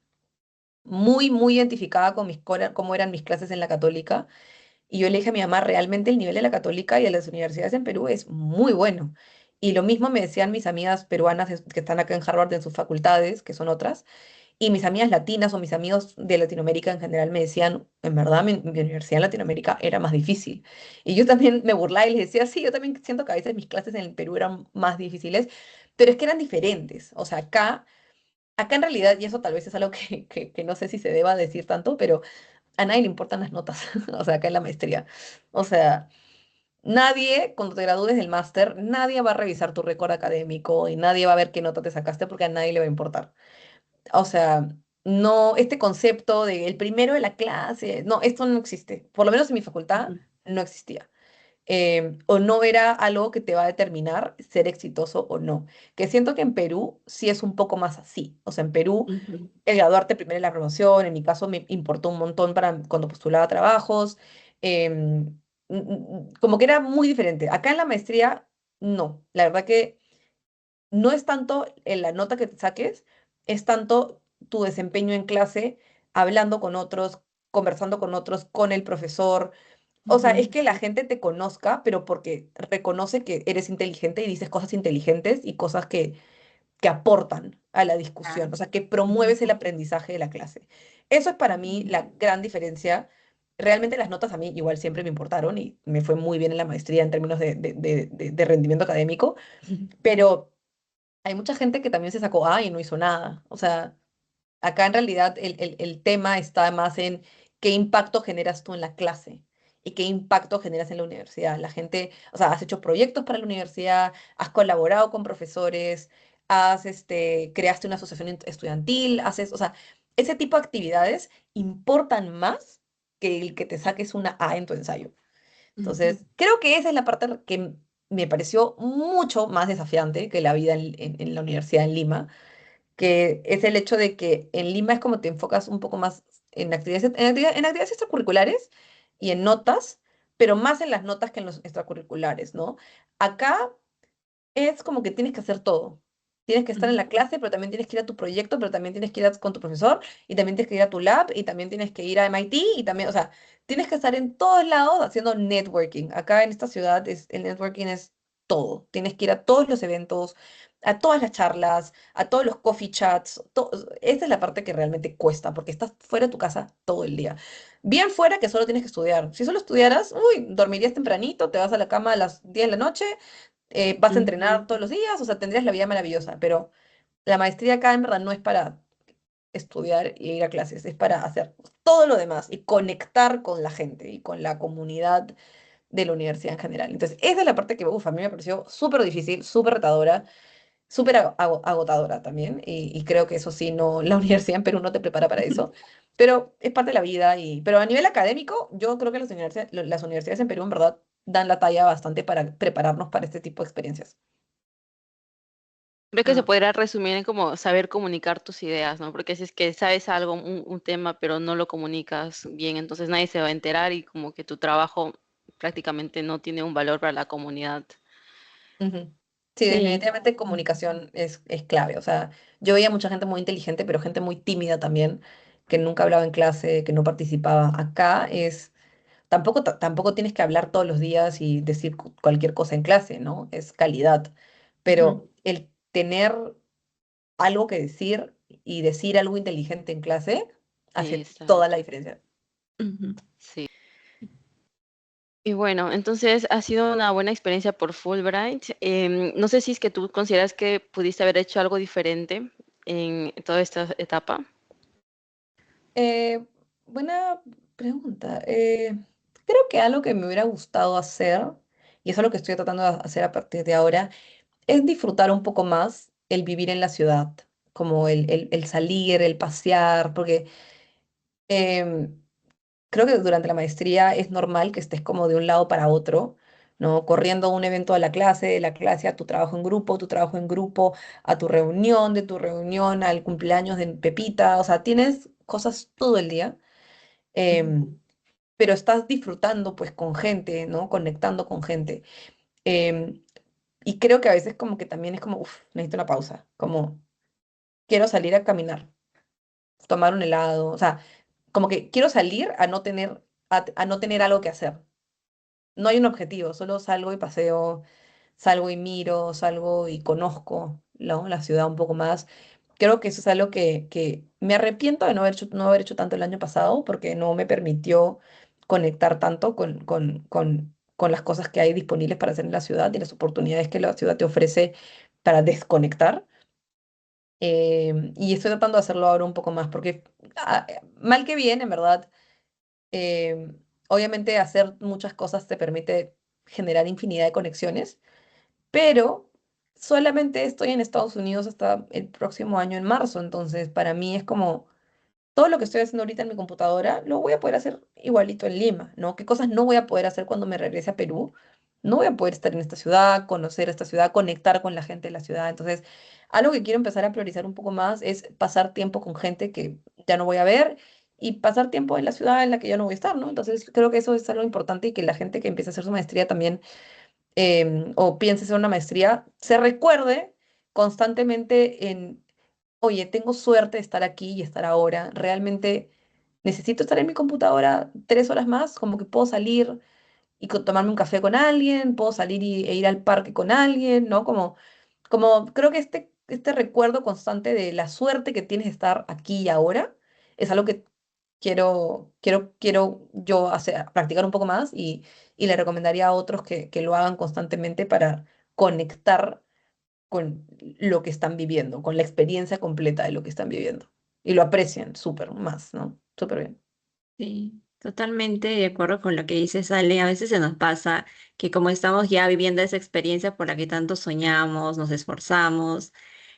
muy identificada con cómo eran mis clases en la Católica. Y yo le dije a mi mamá, realmente el nivel de la Católica y de las universidades en Perú es muy bueno. Y lo mismo me decían mis amigas peruanas que están acá en Harvard en sus facultades, que son otras, y mis amigas latinas o mis amigos de Latinoamérica en general me decían, en verdad mi universidad en Latinoamérica era más difícil. Y yo también me burlaba y les decía, sí, yo también siento que a veces mis clases en el Perú eran más difíciles, pero es que eran diferentes. O sea, acá en realidad, y eso tal vez es algo que no sé si se deba decir tanto, pero a nadie le importan las notas, o sea, acá en la maestría. O sea, nadie, cuando te gradúes del máster, nadie va a revisar tu récord académico y nadie va a ver qué nota te sacaste porque a nadie le va a importar. O sea, no, este concepto de el primero de la clase, no, esto no existe. Por lo menos en mi facultad Ujú, no existía. O no era algo que te va a determinar ser exitoso o no. Que siento que en Perú sí es un poco más así. O sea, en Perú ujú, el graduarte primero en la promoción, en mi caso me importó un montón para cuando postulaba a trabajos, como que era muy diferente. Acá en la maestría, no. La verdad que no es tanto en la nota que te saques, es tanto tu desempeño en clase, hablando con otros, conversando con otros, con el profesor. O sea, es ujú. que la gente te conozca, pero porque reconoce que eres inteligente y dices cosas inteligentes y cosas que aportan a la Ah, discusión, o sea, que ujú, promueves el aprendizaje de la clase. Eso es para mí ujú, la gran diferencia. Realmente las notas a mí igual siempre me importaron y me fue muy bien en la maestría en términos de rendimiento académico, pero hay mucha gente que también se sacó A y no hizo nada. O sea, acá en realidad el tema está más en qué impacto generas tú en la clase y qué impacto generas en la universidad. La gente, o sea, has hecho proyectos para la universidad, has colaborado con profesores, creaste una asociación estudiantil, haces, o sea, ese tipo de actividades importan más que el que te saques una A en tu ensayo. ujú, Entonces, creo que esa es la parte que me pareció mucho más desafiante que la vida en la universidad en Lima, que es el hecho de que en Lima es como te enfocas un poco más en actividades extracurriculares y en notas, pero más en las notas que en los extracurriculares, ¿no? Acá es como que tienes que hacer todo. Tienes que estar en ujú, la clase, pero también tienes que ir a tu proyecto, pero también tienes que ir con tu profesor, y también tienes que ir a tu lab, y también tienes que ir a MIT, y también, o sea, tienes que estar en todos lados haciendo networking. Acá en esta ciudad el networking es todo. Tienes que ir a todos los eventos, a todas las charlas, a todos los coffee chats. Esa es la parte que realmente cuesta, porque estás fuera de tu casa todo el día. Bien fuera que solo tienes que estudiar. Si solo estudiaras, uy, dormirías tempranito, te vas a la cama a las 10 de la noche, vas a ujú, entrenar todos los días, o sea, tendrías la vida maravillosa, pero la maestría acá en verdad no es para estudiar y ir a clases, es para hacer todo lo demás y conectar con la gente y con la comunidad de la universidad en general. Entonces, esa es la parte que, uf, a mí me pareció súper difícil, súper retadora, súper agotadora también, y creo que eso sí, no, la universidad en Perú no te prepara para eso, pero es parte de la vida, pero a nivel académico, yo creo que las universidades en Perú en verdad dan la talla bastante para prepararnos para este tipo de experiencias. Creo que se ah, podría resumir en como saber comunicar tus ideas, ¿no? Porque si es que sabes algo, un tema, pero no lo comunicas bien, entonces nadie se va a enterar y como que tu trabajo prácticamente no tiene un valor para la comunidad. Ujú. Sí, sí. definitivamente comunicación es clave. O sea, yo veía mucha gente muy inteligente, pero gente muy tímida también, que nunca hablaba en clase, que no participaba. Acá tampoco tienes que hablar todos los días y decir cualquier cosa en clase, ¿no? Es calidad. Ujú, Pero el tener algo que decir y decir algo inteligente en clase hace toda la Exacto, diferencia. ujú. sí. Y bueno, entonces ha sido una buena experiencia por Fulbright. No sé si es que tú consideras que pudiste haber hecho algo diferente en toda esta etapa. Eh, Buena pregunta. Creo que algo que me hubiera gustado hacer, y eso es lo que estoy tratando de hacer a partir de ahora, es disfrutar un poco más el vivir en la ciudad, como el salir, el pasear, porque em, creo que durante la maestría es normal que estés como de un lado para otro, ¿no? Corriendo de un evento a la clase, de la clase a tu trabajo en grupo, tu trabajo en grupo, a tu reunión, de tu reunión al cumpleaños de Pepita, o sea, tienes cosas todo el día, em, pero estás disfrutando pues con gente, ¿no? Conectando con gente. Em, y creo que a veces como que también es como, uff, necesito una pausa, como quiero salir a caminar, tomar un helado, o sea, como que quiero salir a no tener algo que hacer. No hay un objetivo, solo salgo y paseo, salgo y miro, salgo y conozco, ¿no? La ciudad un poco más. Creo que eso es algo que me arrepiento de no haber hecho tanto el año pasado porque no me permitió conectar tanto con las cosas que hay disponibles para hacer en la ciudad y las oportunidades que la ciudad te ofrece para desconectar. Y estoy tratando de hacerlo ahora un poco más porque mal que bien, en verdad, obviamente hacer muchas cosas te permite generar infinidad de conexiones, pero solamente estoy en Estados Unidos hasta el próximo año en marzo, entonces para mí es como todo lo que estoy haciendo ahorita en mi computadora lo voy a poder hacer igualito en Lima, ¿no? ¿Qué cosas no voy a poder hacer cuando me regrese a Perú? No voy a poder estar en esta ciudad, conocer esta ciudad, conectar con la gente de la ciudad. Entonces, algo que quiero empezar a priorizar un poco más es pasar tiempo con gente que ya no voy a ver y pasar tiempo en la ciudad en la que yo no voy a estar, ¿no? Entonces, creo que eso es algo importante y que la gente que empieza a hacer su maestría también o piense hacer una maestría, se recuerde constantemente en, oye, tengo suerte de estar aquí y estar ahora, realmente necesito estar en mi computadora 3 horas más, como que puedo salir y tomarme un café con alguien, puedo salir e ir al parque con alguien, ¿no? Como creo que este recuerdo constante de la suerte que tienes de estar aquí y ahora es algo que quiero yo hacer, practicar un poco más y le recomendaría a otros que lo hagan constantemente para conectar con lo que están viviendo, con la experiencia completa de lo que están viviendo. Y lo aprecian súper más, ¿no? Súper bien. Sí, totalmente de acuerdo con lo que dices, Ale. A veces se nos pasa que como estamos ya viviendo esa experiencia por la que tanto soñamos, nos esforzamos,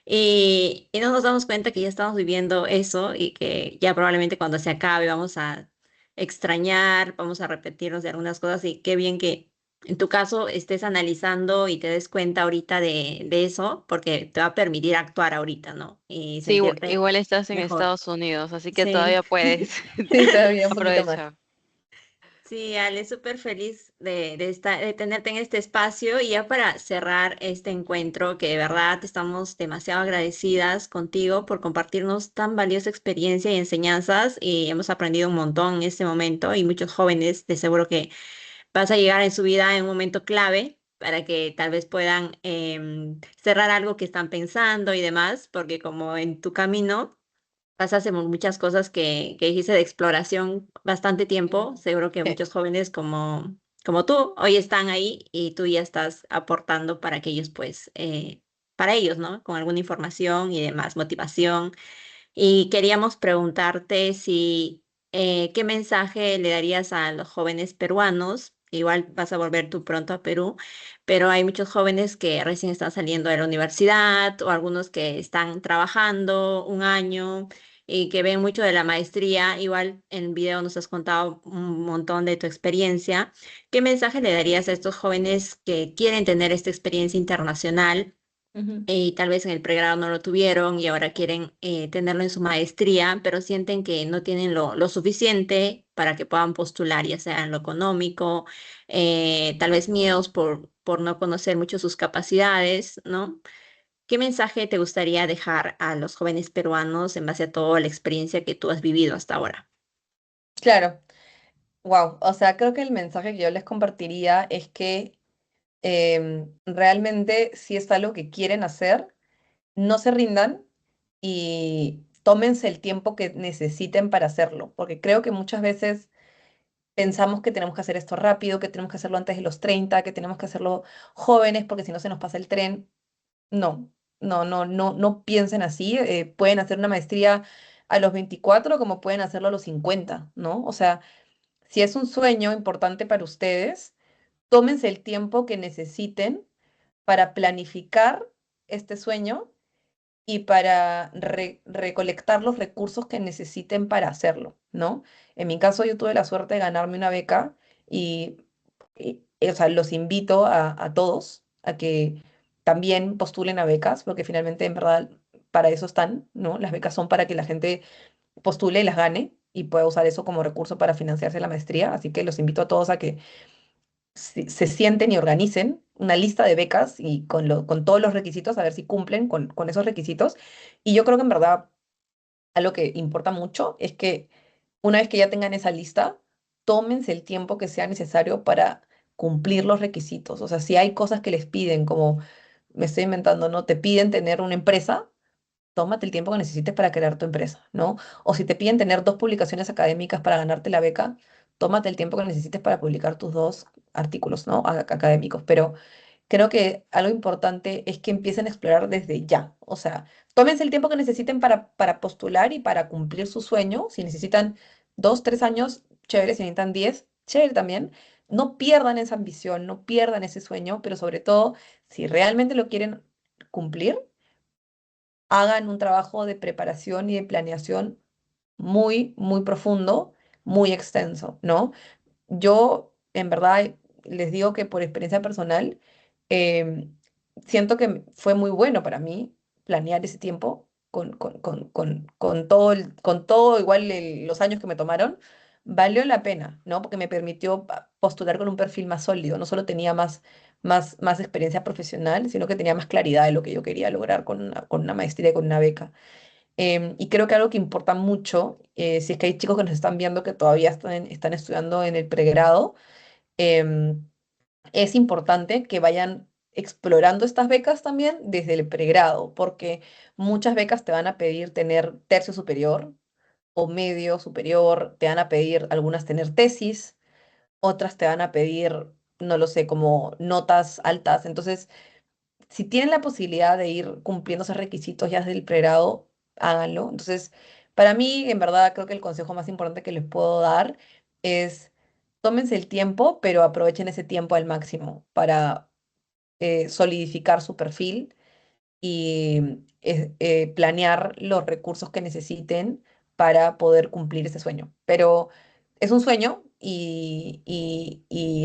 y no nos damos cuenta que ya estamos viviendo eso y que ya probablemente cuando se acabe vamos a extrañar, vamos a repetirnos de algunas cosas y qué bien que en tu caso estés analizando y te des cuenta ahorita de eso porque te va a permitir actuar ahorita, ¿no? Y Sí, sentirte igual estás en mejor. Estados Unidos, así que Sí. todavía puedes. Sí, todavía un poquito más. Aprovecha. Sí, Ale, súper feliz de estar, de tenerte en este espacio y ya para cerrar este encuentro, que de verdad estamos demasiado agradecidas contigo por compartirnos tan valiosa experiencia y enseñanzas y hemos aprendido un montón en este momento y muchos jóvenes de seguro que vas a llegar en su vida en un momento clave para que tal vez puedan cerrar algo que están pensando y demás, porque como en tu camino pasaste por muchas cosas que dijiste de exploración bastante tiempo. Seguro que Sí. muchos jóvenes como tú hoy están ahí y tú ya estás aportando para que ellos, pues, para ellos, ¿no? Con alguna información y demás, motivación. Y queríamos preguntarte si, ¿qué mensaje le darías a los jóvenes peruanos? Igual vas a volver tú pronto a Perú, pero hay muchos jóvenes que recién están saliendo de la universidad o algunos que están trabajando un año y que ven mucho de la maestría. Igual en el video nos has contado un montón de tu experiencia. ¿Qué mensaje le darías a estos jóvenes que quieren tener esta experiencia internacional? Ujú. Y tal vez en el pregrado no lo tuvieron y ahora quieren tenerlo en su maestría, pero sienten que no tienen lo suficiente para que puedan postular, ya sea en lo económico, tal vez miedos por no conocer mucho sus capacidades, ¿no? ¿Qué mensaje te gustaría dejar a los jóvenes peruanos en base a toda la experiencia que tú has vivido hasta ahora? Claro, wow. O sea, creo que el mensaje que yo les compartiría es que realmente si es algo que quieren hacer, no se rindan y tómense el tiempo que necesiten para hacerlo, porque creo que muchas veces pensamos que tenemos que hacer esto rápido, que tenemos que hacerlo antes de los 30, que tenemos que hacerlo jóvenes, porque si no se nos pasa el tren. No, no piensen así. Pueden hacer una maestría a los 24 como pueden hacerlo a los 50, ¿no? O sea, si es un sueño importante para ustedes, tómense el tiempo que necesiten para planificar este sueño y para recolectar los recursos que necesiten para hacerlo, ¿no? En mi caso, yo tuve la suerte de ganarme una beca y, o sea, los invito a todos a que también postulen a becas, porque finalmente, en verdad, para eso están, ¿no? Las becas son para que la gente postule y las gane y pueda usar eso como recurso para financiarse la maestría, así que los invito a todos a que se sienten y organicen una lista de becas y con todos los requisitos, a ver si cumplen con esos requisitos. Y yo creo que en verdad algo que importa mucho es que una vez que ya tengan esa lista, tómense el tiempo que sea necesario para cumplir los requisitos. O sea, si hay cosas que les piden, como me estoy inventando, ¿no? Te piden tener una empresa, tómate el tiempo que necesites para crear tu empresa, ¿no? O si te piden tener 2 publicaciones académicas para ganarte la beca, tómate el tiempo que necesites para publicar tus 2 artículos, ¿no? Académicos. Pero creo que algo importante es que empiecen a explorar desde ya. O sea, tómense el tiempo que necesiten para postular y para cumplir su sueño. Si necesitan 2, 3 años, chévere. Si necesitan 10, chévere también. No pierdan esa ambición, no pierdan ese sueño, pero sobre todo, si realmente lo quieren cumplir, hagan un trabajo de preparación y de planeación muy, muy profundo, muy extenso, ¿no? Yo, en verdad, les digo que por experiencia personal, em, siento que fue muy bueno para mí planear ese tiempo con todo igual los años que me tomaron, valió la pena, ¿no? Porque me permitió postular con un perfil más sólido. No solo tenía más experiencia profesional, sino que tenía más claridad de lo que yo quería lograr con una maestría y con una beca. Y creo que algo que importa mucho, si es que hay chicos que nos están viendo que todavía están estudiando en el pregrado, em, es importante que vayan explorando estas becas también desde el pregrado, porque muchas becas te van a pedir tener tercio superior o medio superior, te van a pedir algunas tener tesis, otras te van a pedir, no lo sé, como notas altas. Entonces, si tienen la posibilidad de ir cumpliendo esos requisitos ya desde el pregrado, háganlo. Entonces, para mí, en verdad, creo que el consejo más importante que les puedo dar es tómense el tiempo, pero aprovechen ese tiempo al máximo para solidificar su perfil y planear los recursos que necesiten para poder cumplir ese sueño. Pero es un sueño y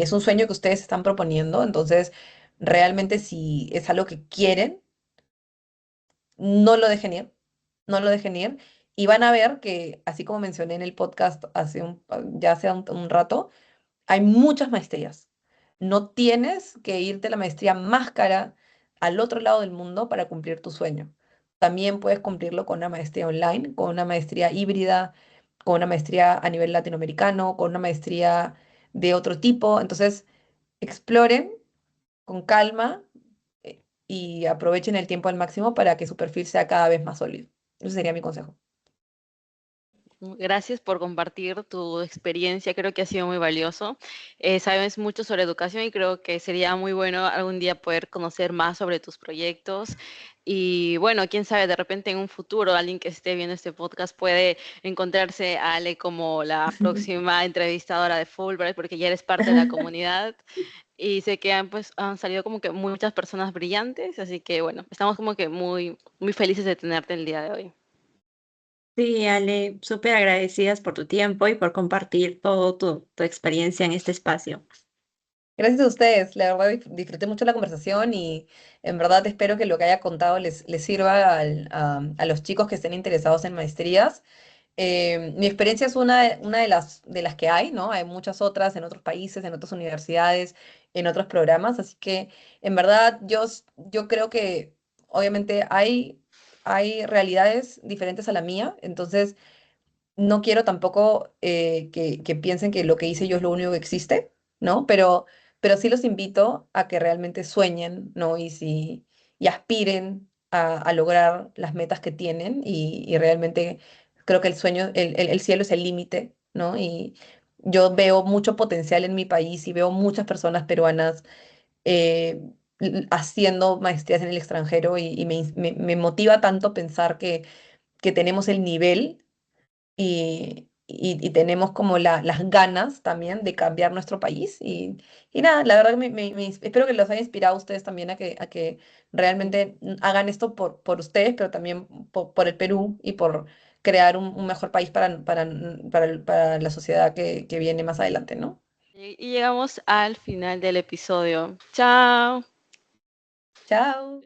es un sueño que ustedes están proponiendo, entonces realmente si es algo que quieren, no lo dejen ir, no lo dejen ir. Y van a ver que, así como mencioné en el podcast ya hace un rato, hay muchas maestrías. No tienes que irte a la maestría más cara al otro lado del mundo para cumplir tu sueño. También puedes cumplirlo con una maestría online, con una maestría híbrida, con una maestría a nivel latinoamericano, con una maestría de otro tipo. Entonces, exploren con calma y aprovechen el tiempo al máximo para que su perfil sea cada vez más sólido. Ese sería mi consejo. Gracias por compartir tu experiencia, creo que ha sido muy valioso. Sabes mucho sobre educación y creo que sería muy bueno algún día poder conocer más sobre tus proyectos. Y bueno, quién sabe, de repente en un futuro alguien que esté viendo este podcast puede encontrarse a Ale como la próxima entrevistadora de Fulbright, porque ya eres parte de la comunidad y sé que han salido como que muchas personas brillantes, así que bueno, estamos como que muy, muy felices de tenerte el día de hoy. Sí, Ale, súper agradecidas por tu tiempo y por compartir toda tu experiencia en este espacio. Gracias a ustedes, la verdad disfruté mucho la conversación y en verdad espero que lo que haya contado les sirva a los chicos que estén interesados en maestrías. Mi experiencia es una de las que hay, ¿no? Hay muchas otras en otros países, en otras universidades, en otros programas, así que en verdad yo creo que obviamente hay realidades diferentes a la mía, entonces no quiero tampoco que piensen que lo que hice yo es lo único que existe, ¿no? Pero sí los invito a que realmente sueñen, ¿no? Y aspiren a lograr las metas que tienen y realmente creo que el sueño, el cielo es el límite, ¿no? Y yo veo mucho potencial en mi país y veo muchas personas peruanas eh, haciendo maestrías en el extranjero y me motiva tanto pensar que tenemos el nivel y tenemos como las ganas también de cambiar nuestro país. Y nada, la verdad que espero que los haya inspirado a ustedes también a que realmente hagan esto por ustedes, pero también por el Perú y por crear un mejor país para la sociedad que viene más adelante, ¿no? Y llegamos al final del episodio. Chao. Chao.